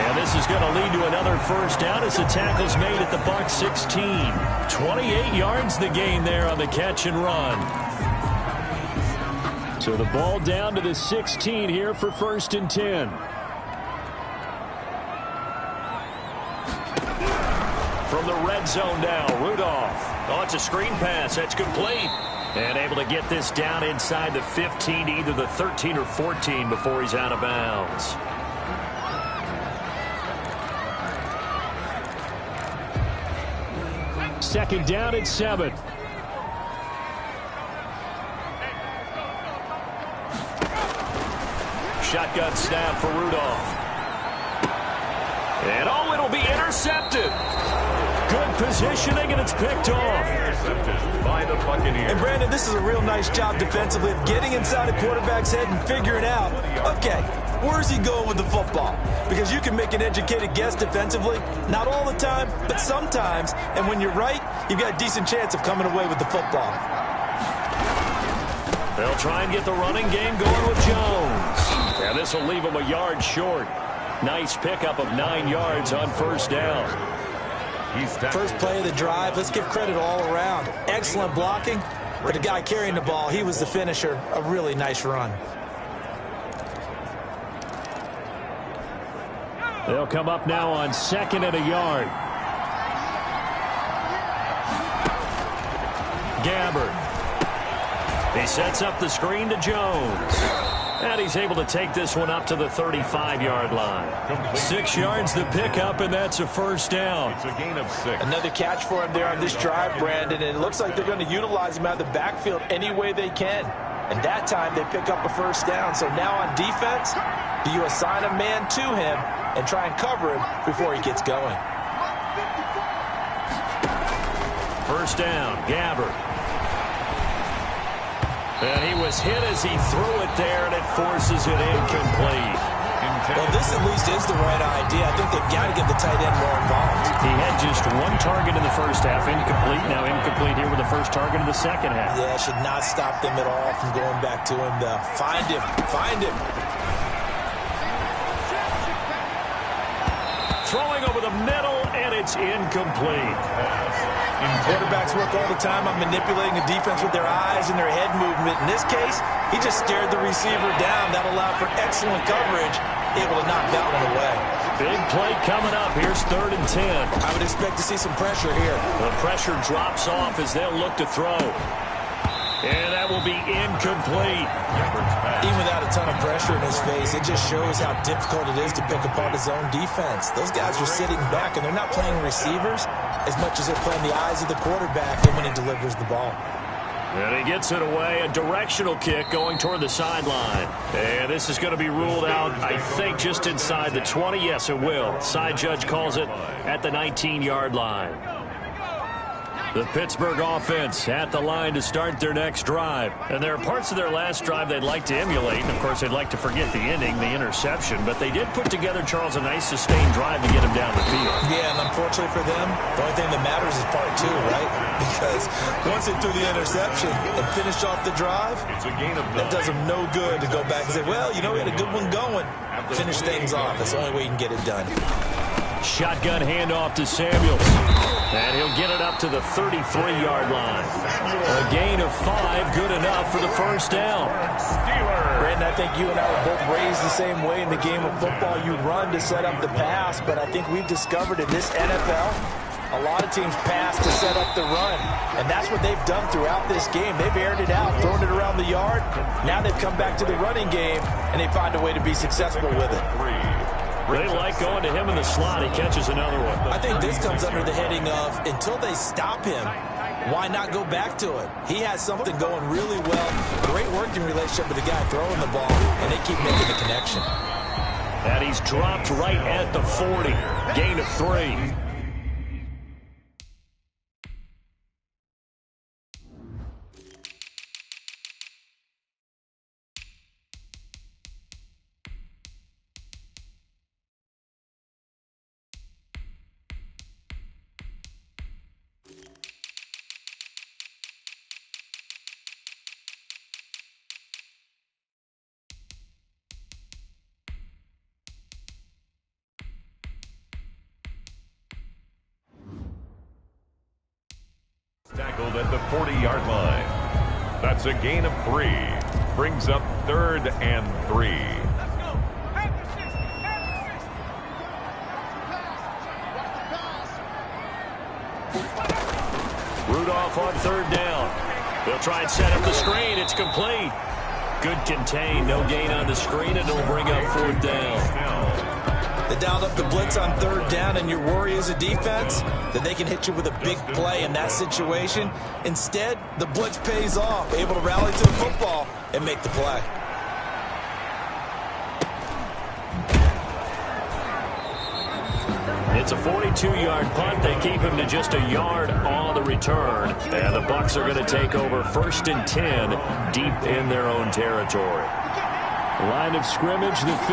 Speaker 1: And this is going to lead to another first down as the tackle's made at the Bucs 16. 28 yards the gain there on the catch and run. So the ball down to the 16 here for 1st and 10. From the red zone now, Rudolph. Oh, it's a screen pass. That's complete. And able to get this down inside the 15 to either the 13 or 14 before he's out of bounds. Second down at 7. Shotgun snap for Rudolph. And oh, it'll be intercepted. Good positioning, and it's picked off.
Speaker 2: Intercepted by the Buccaneers.
Speaker 3: And Brandon, this is a real nice job defensively of getting inside a quarterback's head and figuring out, okay, where's he going with the football? Because you can make an educated guess defensively, not all the time, but sometimes. And when you're right, you've got a decent chance of coming away with the football.
Speaker 1: They'll try and get the running game going with Jones. And this will leave him a yard short. Nice pickup of 9 yards on first down.
Speaker 3: First play of the drive, let's give credit all around. Excellent blocking, but the guy carrying the ball, he was the finisher. A really nice run.
Speaker 1: They'll come up now on 2nd and a yard. Gabbard. He sets up the screen to Jones. And he's able to take this one up to the 35-yard line. 6 yards the pickup, and that's a first down.
Speaker 2: It's a gain of 6.
Speaker 3: Another catch for him there on this drive, Brandon, and it looks like they're going to utilize him out of the backfield any way they can. And that time they pick up a first down. So now on defense, do you assign a man to him and try and cover him before he gets going?
Speaker 1: First down, Gabbard. And he was hit as he threw it there, and it forces it incomplete.
Speaker 3: Well, this at least is the right idea. I think they've got to get the tight end more involved.
Speaker 1: He had just one target in the first half, incomplete. Now incomplete here with the first target in the second half.
Speaker 3: Yeah, should not stop them at all from going back to him. Find him. Find him.
Speaker 1: Throwing over the middle, and it's incomplete.
Speaker 3: Quarterbacks work all the time on manipulating the defense with their eyes and their head movement. In this case, he just stared the receiver down. That allowed for excellent coverage, able to knock that one away.
Speaker 1: Big play coming up. Here's 3rd and 10.
Speaker 3: I would expect to see some pressure here.
Speaker 1: The pressure drops off as they'll look to throw. And that will be incomplete.
Speaker 3: Even without a ton of pressure in his face, it just shows how difficult it is to pick apart his own defense. Those guys are sitting back, and they're not playing receivers as much as they're playing the eyes of the quarterback and when he delivers the ball.
Speaker 1: And he gets it away. A directional kick going toward the sideline. And this is going to be ruled out, I think, just inside the 20. Yes, it will. Side judge calls it at the 19-yard line. The Pittsburgh offense at the line to start their next drive. And there are parts of their last drive they'd like to emulate. And, of course, they'd like to forget the ending, the interception. But they did put together, Charles, a nice sustained drive to get him down the field.
Speaker 3: Yeah, and unfortunately for them, the only thing that matters is part 2, right? Because once they threw the interception and finished off the drive, that does them no good to go back and say, well, you know, we had a good one going. Finish things off. That's the only way you can get it done.
Speaker 1: Shotgun handoff to Samuels. And he'll get it up to the 33-yard line. A gain of 5, good enough for the first down.
Speaker 3: Brandon, I think you and I were both raised the same way in the game of football. You run to set up the pass, but I think we've discovered in this NFL, a lot of teams pass to set up the run. And that's what they've done throughout this game. They've aired it out, thrown it around the yard. Now they've come back to the running game, and they find a way to be successful with it.
Speaker 1: They like going to him in the slot. He catches another one.
Speaker 3: I think this comes under the heading of, until they stop him, why not go back to it? He has something going really well. Great working relationship with the guy throwing the ball, and they keep making the connection.
Speaker 1: And he's dropped right at the 40. Gain of 3.
Speaker 2: Tackled at the 40-yard line. That's a gain of 3. Brings up 3rd and 3.
Speaker 1: Rudolph on 3rd down. They'll try and set up the screen. It's complete. Good contain. No gain on the screen, and it'll bring up 4th down.
Speaker 3: They dialed up the blitz on 3rd down, and your worry as a defense that they can hit you with a big play in that situation. Instead, the blitz pays off, able to rally to the football and make the play.
Speaker 1: It's a 42-yard punt. They keep him to just a yard on the return. And the Bucs are going to take over 1st and 10 deep in their own territory. Line of scrimmage, the 15.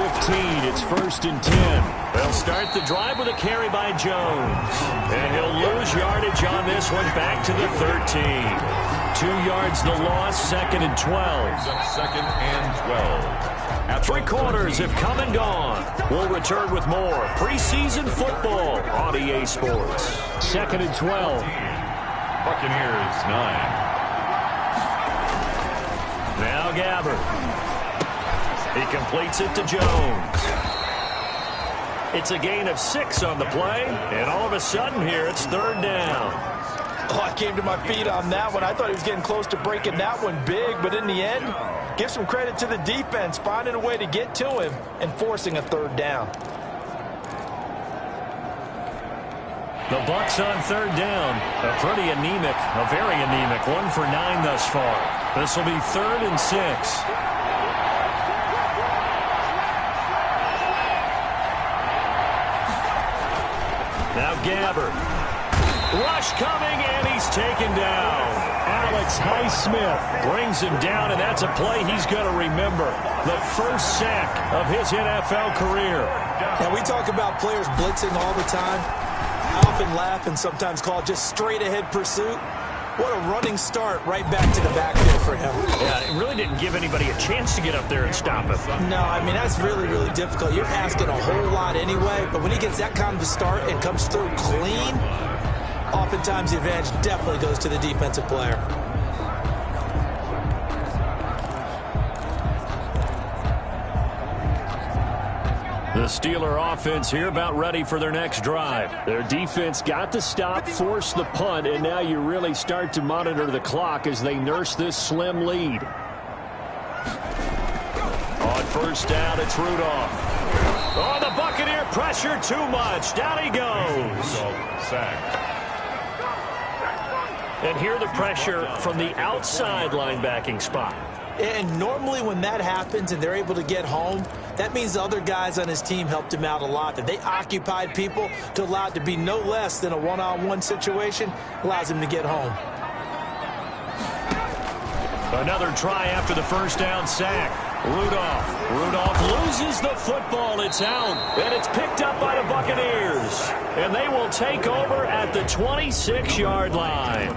Speaker 1: It's 1st and 10. They'll start the drive with a carry by Jones. And he'll lose yardage on this one back to the 13. 2 yards the loss, 2nd and 12.
Speaker 2: 2nd and 12.
Speaker 1: Three quarters have come and gone. We'll return with more preseason football on EA Sports. 2nd and 12.
Speaker 2: Buccaneers 9.
Speaker 1: Now Gabbard. He completes it to Jones. It's a gain of 6 on the play, and all of a sudden here it's 3rd down.
Speaker 3: Oh, I came to my feet on that one. I thought he was getting close to breaking that one big, but in the end, give some credit to the defense, finding a way to get to him and forcing a third down.
Speaker 1: The Bucs on third down. A pretty anemic, a very anemic 1 for 9 thus far. This will be 3rd and 6. Now Gabbard. Rush coming, and he's taken down. Alex Highsmith brings him down, and that's a play he's going to remember. The first sack of his NFL career.
Speaker 3: And we talk about players blitzing all the time. I often laugh and sometimes call it just straight-ahead pursuit. What a running start right back to the backfield for him.
Speaker 1: Yeah, it really didn't give anybody a chance to get up there and stop him.
Speaker 3: No, I mean, that's really, really difficult. You're asking a whole lot anyway, but when he gets that kind of a start and comes through clean, oftentimes the advantage definitely goes to the defensive player.
Speaker 1: The Steeler offense here about ready for their next drive. Their defense got the stop, forced the punt, and now you really start to monitor the clock as they nurse this slim lead. On first down, it's Rudolph. Oh, the Buccaneer pressure too much. Down he goes.
Speaker 2: Sacked.
Speaker 1: And here the pressure from the outside linebacking spot.
Speaker 3: And normally when that happens and they're able to get home, that means the other guys on his team helped him out a lot. That they occupied people to allow it to be no less than a one-on-one situation, allows him to get home.
Speaker 1: Another try after the first down sack. Rudolph loses the football. It's out, and it's picked up by the Buccaneers. And they will take over at the 26-yard line.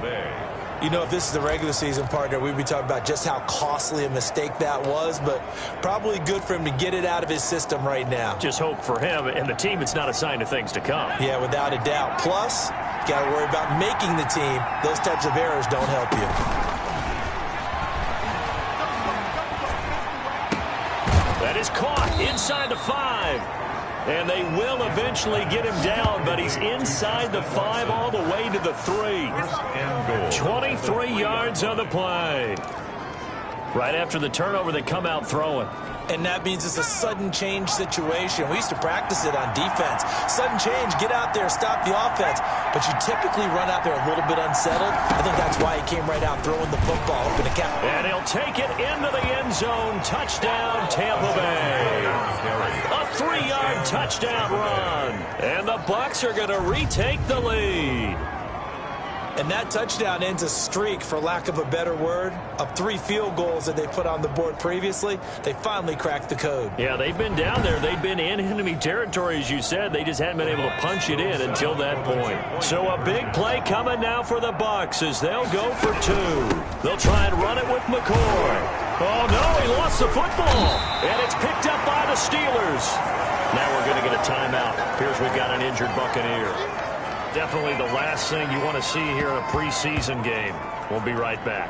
Speaker 3: You know, if this is the regular season, partner, we'd be talking about just how costly a mistake that was, but probably good for him to get it out of his system right now.
Speaker 1: Just hope for him and the team it's not a sign of things to come.
Speaker 3: Yeah, without a doubt. Plus, you got to worry about making the team. Those types of errors don't help you.
Speaker 1: That is caught inside the 5. And they will eventually get him down, but he's inside the 5 all the way to the 3. 23 yards on the play. Right after the turnover, they come out throwing.
Speaker 3: And that means it's a sudden change situation. We used to practice it on defense. Sudden change, get out there, stop the offense. But you typically run out there a little bit unsettled. I think that's why he came right out throwing the football up in the cap.
Speaker 1: And he'll take it into the end zone. Touchdown, Tampa Bay. A 3-yard touchdown run. And the Bucs are going to retake the lead.
Speaker 3: And that touchdown ends a streak, for lack of a better word, of 3 field goals that they put on the board previously. They finally cracked the code.
Speaker 1: Yeah, they've been down there. They've been in enemy territory, as you said. They just hadn't been able to punch it in until that point. So a big play coming now for the Bucs as they'll go for 2. They'll try and run it with McCoy. Oh, no, he lost the football. And it's picked up by the Steelers. Now we're going to get a timeout. Appears we've got an injured Buccaneer. Definitely the last thing you want to see here in a preseason game. We'll be right back.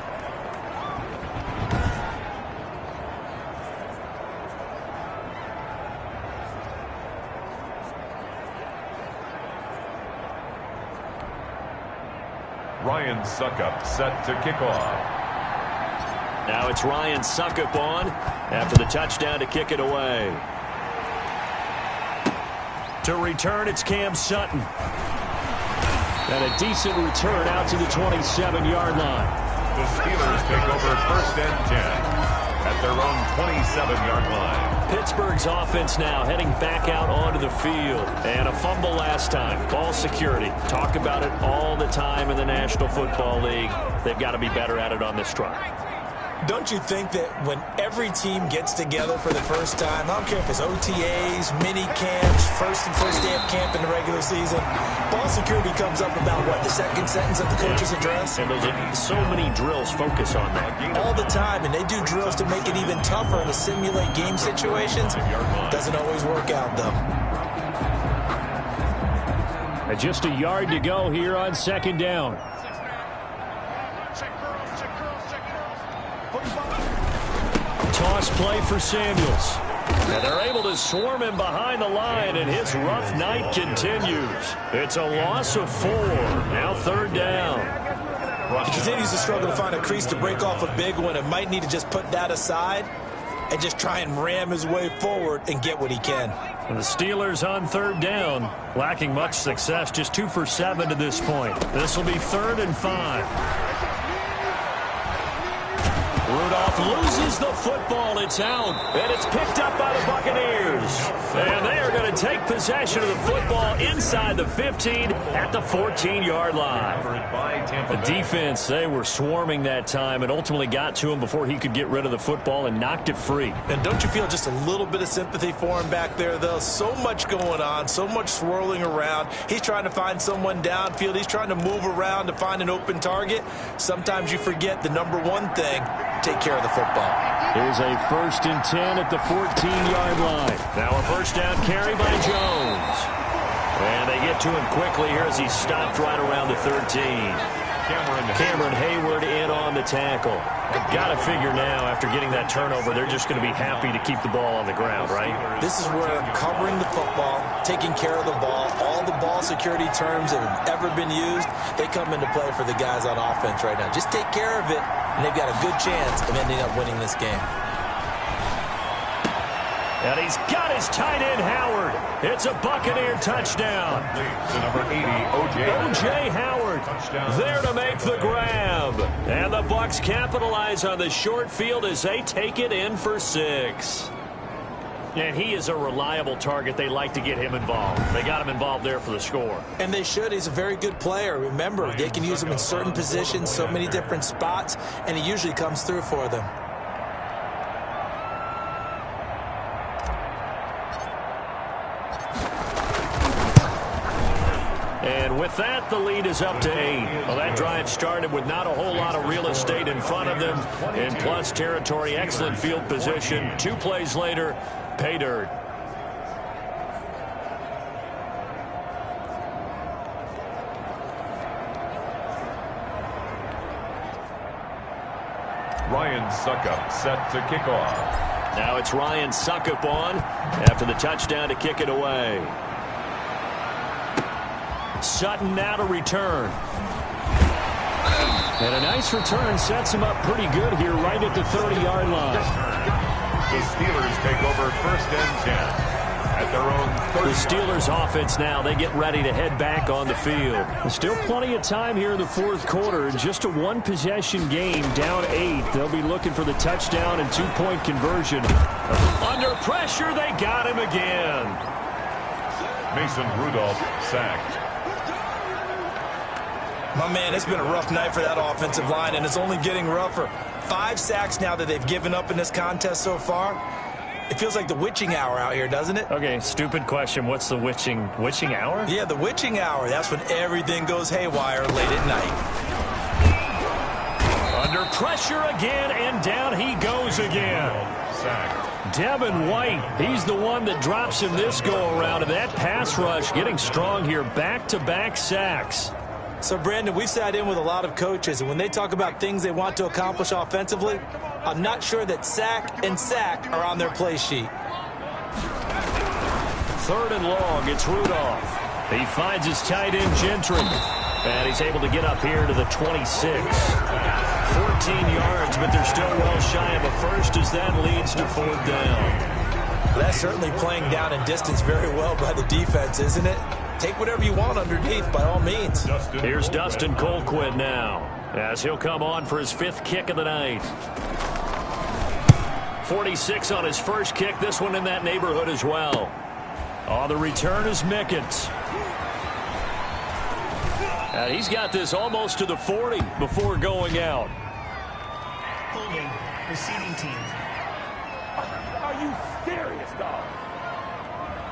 Speaker 2: Ryan Suckup set to kick off.
Speaker 1: Now it's Ryan Suckup on after the touchdown to kick it away. To return, it's Cam Sutton. And a decent return out to the 27-yard line.
Speaker 2: The Steelers take over 1st and 10 at their own 27-yard line.
Speaker 1: Pittsburgh's offense now heading back out onto the field. And a fumble last time. Ball security. Talk about it all the time in the National Football League. They've got to be better at it on this drive.
Speaker 3: Don't you think that when every team gets together for the first time, I don't care if it's OTAs, mini camps, first day of camp in the regular season, ball security comes up about, what, the second sentence of the coach's address?
Speaker 1: And those are so many drills focus on that.
Speaker 3: All the time, and they do drills to make it even tougher to simulate game situations. Doesn't always work out, though.
Speaker 1: And just a yard to go here on 2nd down. Toss play for Samuels. And they're able to swarm him behind the line, and his rough night continues. It's a loss of 4. Now 3rd down.
Speaker 3: He continues to struggle to find a crease to break off a big one and might need to just put that aside and just try and ram his way forward and get what he can.
Speaker 1: And the Steelers on 3rd down, lacking much success, just 2 for 7 to this point. This will be 3rd and 5. Rudolph loses the football. It's out, and it's picked up by the Buccaneers. And they are going to take possession of the football inside the 15 at the 14-yard line. The defense, they were swarming that time and ultimately got to him before he could get rid of the football and knocked it free.
Speaker 3: And don't you feel just a little bit of sympathy for him back there, though? So much going on, so much swirling around. He's trying to find someone downfield. He's trying to move around to find an open target. Sometimes you forget the number one thing: take care of the football.
Speaker 1: Here's a 1st and 10 at the 14-yard line. Now a 1st down carry by Jones. And they get to him quickly here as he stopped right around the 13. Cameron Hayward in on the tackle. Got to figure now, after getting that turnover, they're just going to be happy to keep the ball on the ground, right?
Speaker 3: This is where covering the football, taking care of the ball, all the ball security terms that have ever been used, they come into play for the guys on offense right now. Just take care of it, and they've got a good chance of ending up winning this game.
Speaker 1: And he's got his tight end, Howard. It's a Buccaneer touchdown.
Speaker 2: To number 80,
Speaker 1: O.J. Howard there to make the grab. And the Bucs capitalize on the short field as they take it in for 6. And he is a reliable target. They like to get him involved. They got him involved there for the score.
Speaker 3: And they should. He's a very good player. Remember, they can use him in certain positions, so many different spots, and he usually comes through for them.
Speaker 1: And with that, the lead is up to 8. Well, that drive started with not a whole lot of real estate in front of them. In plus territory, excellent field position. 2 plays later, pay dirt.
Speaker 2: Ryan Suckup set to kick off.
Speaker 1: Now it's Ryan Suckup on after the touchdown to kick it away. Sutton now to return. And a nice return sets him up pretty good here right at the 30-yard line.
Speaker 2: The Steelers take over 1st and 10 at their own 30.
Speaker 1: The Steelers offense now, they get ready to head back on the field. There's still plenty of time here in the 4th quarter. Just a 1-possession game, down 8. They'll be looking for the touchdown and 2-point conversion. Under pressure, they got him again.
Speaker 2: Mason Rudolph sacked.
Speaker 3: My man, it's been a rough night for that offensive line, and it's only getting rougher. 5 sacks now that they've given up in this contest so far. It feels like the witching hour out here, doesn't it?
Speaker 1: Okay, stupid question. What's the witching hour?
Speaker 3: Yeah, the witching hour. That's when everything goes haywire late at night.
Speaker 1: Under pressure again, and down he goes again.
Speaker 2: Sacked.
Speaker 1: Devin White, he's the one that drops him this go-around, and that pass rush getting strong here. Back-to-back sacks.
Speaker 3: So, Brandon, we've sat in with a lot of coaches, and when they talk about things they want to accomplish offensively, I'm not sure that sack and sack are on their play sheet.
Speaker 1: 3rd and long, it's Rudolph. He finds his tight end, Gentry. And he's able to get up here to the 26. 14 yards, but they're still well shy of a first as that leads to 4th down.
Speaker 3: That's certainly playing down in distance very well by the defense, isn't it? Take whatever you want underneath, by all means.
Speaker 1: Here's Dustin Colquitt now, as he'll come on for his 5th kick of the night. 46 on his first kick, this one in that neighborhood as well. On the return is Mickens. And he's got this almost to the 40 before going out.
Speaker 4: Holding, receiving team.
Speaker 2: Are you serious, dog?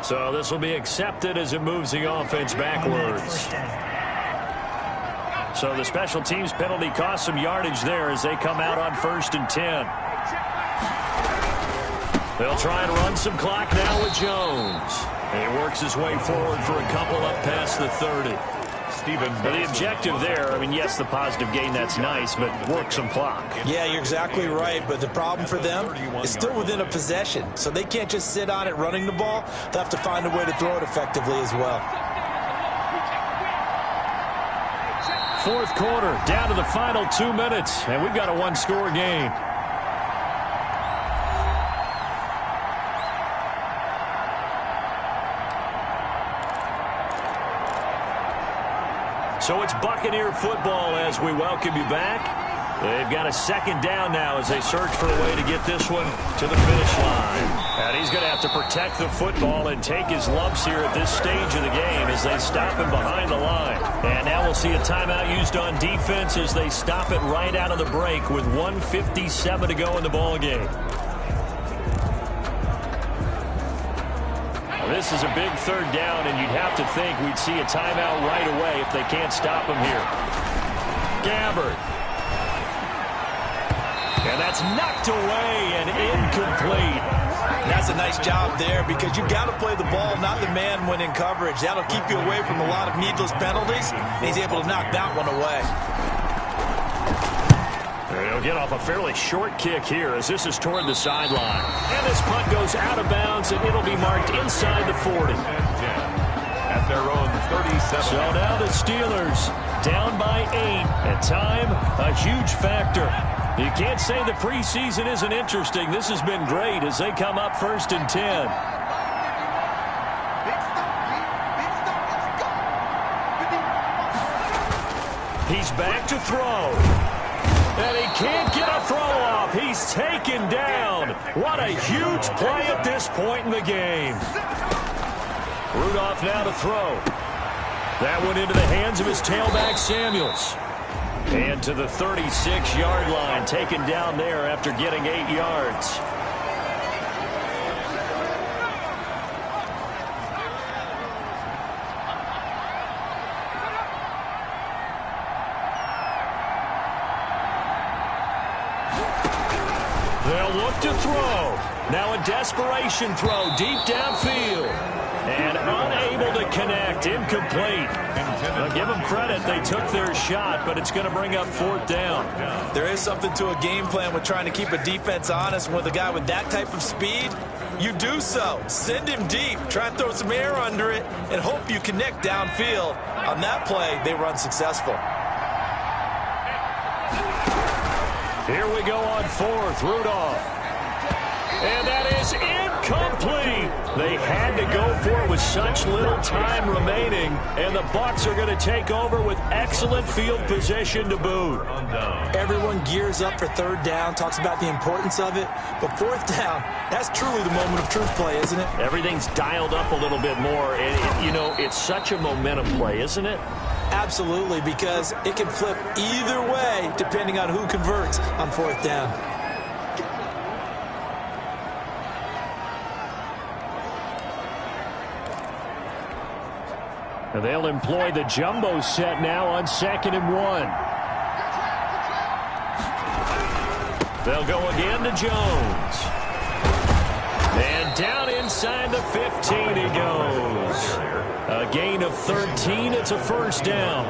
Speaker 1: So this will be accepted as it moves the offense backwards. So the special teams penalty cost some yardage there as they come out on 1st and 10. They'll try and run some clock now with Jones. And he works his way forward for a couple up past the 30. The objective there, I mean, yes, the positive gain, that's nice, but work some clock.
Speaker 3: Yeah, you're exactly right, but the problem for them is still within a possession, so they can't just sit on it running the ball. They'll have to find a way to throw it effectively as well.
Speaker 1: Fourth quarter, down to the final 2 minutes, and we've got a one-score game. So it's Buccaneer football as we welcome you back. They've got a second down now as they search for a way to get this one to the finish line. And he's going to have to protect the football and take his lumps here at this stage of the game as they stop him behind the line. And now we'll see a timeout used on defense as they stop it right out of the break with 1:57 to go in the ball game. This is a big third down, and you'd have to think we'd see a timeout right away if they can't stop him here. Gabbard. And that's knocked away and incomplete.
Speaker 3: That's a nice job there because you've got to play the ball, not the man when in coverage. That'll keep you away from a lot of needless penalties, and he's able to knock that one away.
Speaker 1: He'll get off a fairly short kick here as this is toward the sideline. And this punt goes out of bounds, and it'll be marked inside the 40.
Speaker 2: At their own 37.
Speaker 1: So now the Steelers down by 8. And time, a huge factor. You can't say the preseason isn't interesting. This has been great as they come up 1st and 10. He's back to throw. And he can't get a throw off. He's taken down. What a huge play at this point in the game. Rudolph now to throw. That one into the hands of his tailback, Samuels. And to the 36-yard line, taken down there after getting 8 yards. They'll look to throw. Now a desperation throw deep downfield. And unable to connect. Incomplete. I'll give them credit. They took their shot, but it's going to bring up 4th down.
Speaker 3: There is something to a game plan with trying to keep a defense honest. With a guy with that type of speed, you do so. Send him deep. Try and throw some air under it and hope you connect downfield. On that play, they were unsuccessful.
Speaker 1: Here we go on 4th. Rudolph. And that is incomplete. They had to go for it with such little time remaining. And the Bucs are going to take over with excellent field position to boot.
Speaker 3: Everyone gears up for 3rd down, talks about the importance of it. But 4th down, that's truly the moment of truth play, isn't it?
Speaker 1: Everything's dialed up a little bit more. And, you know, it's such a momentum play, isn't it?
Speaker 3: Absolutely, because it can flip either way depending on who converts on 4th down.
Speaker 1: They'll employ the jumbo set now on 2nd and 1. They'll go again to Jones. And down inside the 15 he goes. A gain of 13. It's a 1st down.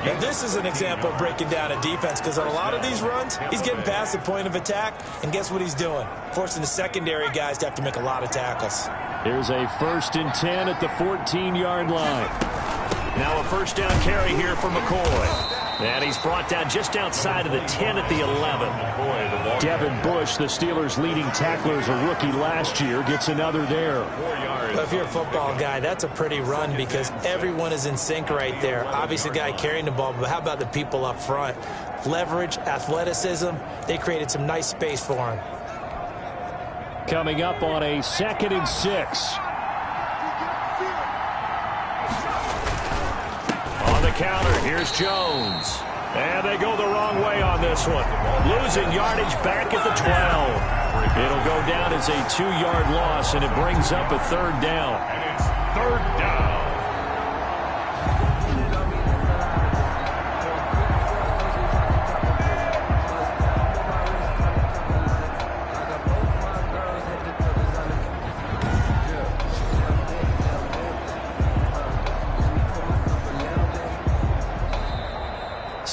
Speaker 3: And this is an example of breaking down a defense because on a lot of these runs, he's getting past the point of attack, and guess what he's doing? Forcing the secondary guys to have to make a lot of tackles.
Speaker 1: Here's a 1st and 10 at the 14-yard line. Now a 1st down carry here for McCoy. And he's brought down just outside of the 10 at the 11. Devin Bush, the Steelers' leading tackler as a rookie last year, gets another there.
Speaker 3: If you're a football guy, that's a pretty run because everyone is in sync right there. Obviously, the guy carrying the ball, but how about the people up front? Leverage, athleticism, they created some nice space for him.
Speaker 1: Coming up on a 2nd and 6. On the counter, here's Jones. And they go the wrong way on this one. Losing yardage back at the 12. It'll go down as a 2-yard loss, and it brings up a 3rd down.
Speaker 2: And it's 3rd down.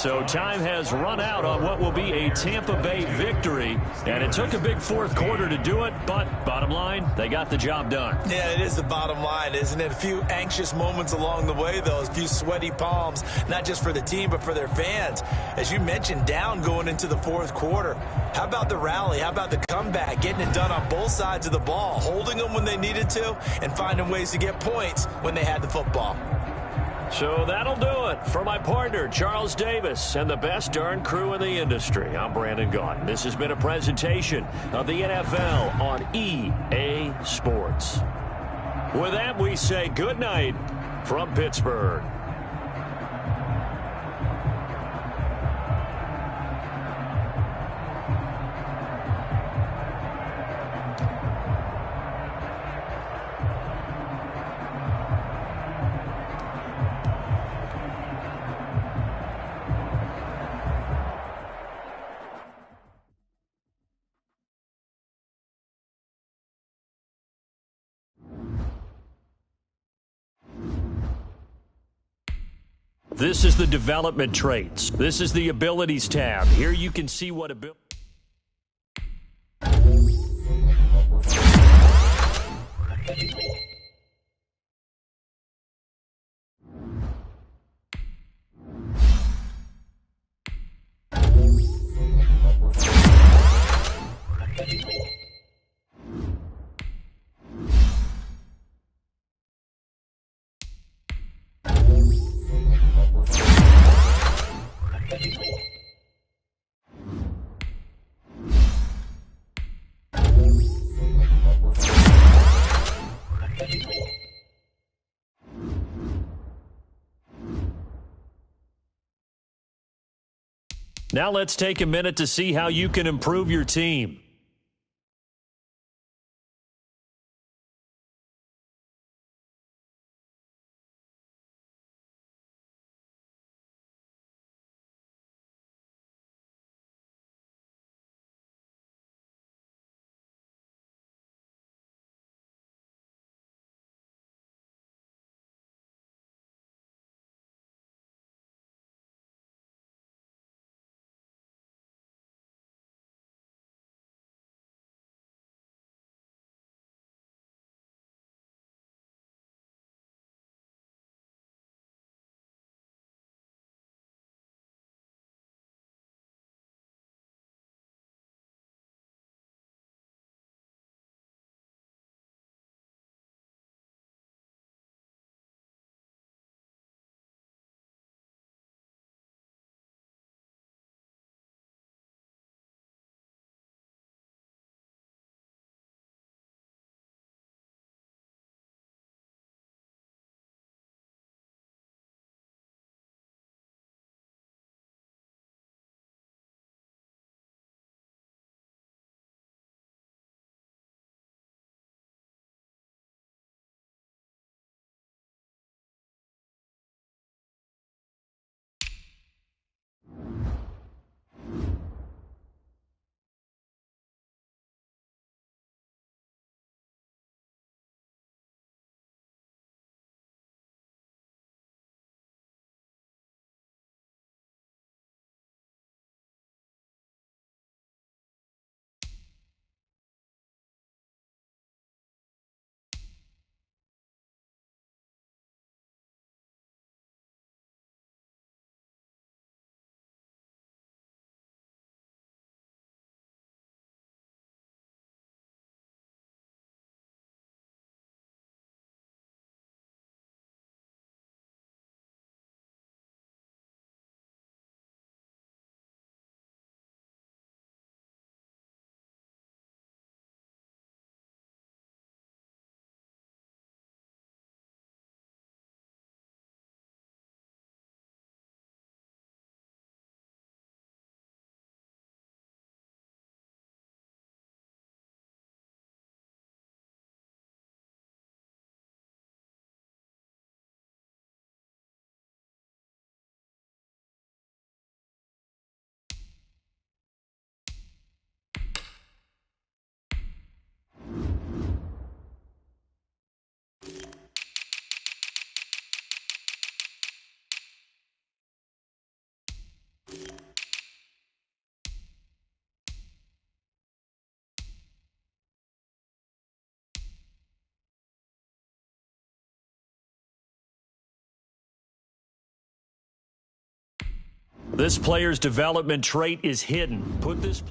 Speaker 1: So time has run out on what will be a Tampa Bay victory. And it took a big fourth quarter to do it, but bottom line, they got the job done.
Speaker 3: Yeah, it is the bottom line, isn't it? A few anxious moments along the way, though. A few sweaty palms, not just for the team, but for their fans. As you mentioned, down going into the fourth quarter. How about the rally? How about the comeback? Getting it done on both sides of the ball, holding them when they needed to, and finding ways to get points when they had the football.
Speaker 1: So that'll do it for my partner, Charles Davis, and the best darn crew in the industry. I'm Brandon Gaudin. This has been a presentation of the NFL on EA Sports. With that, we say good night from Pittsburgh. This is the development traits. This is the abilities tab. Here you can see what ability. Now let's take a minute to see how you can improve your team. This player's development trait is hidden. Put this...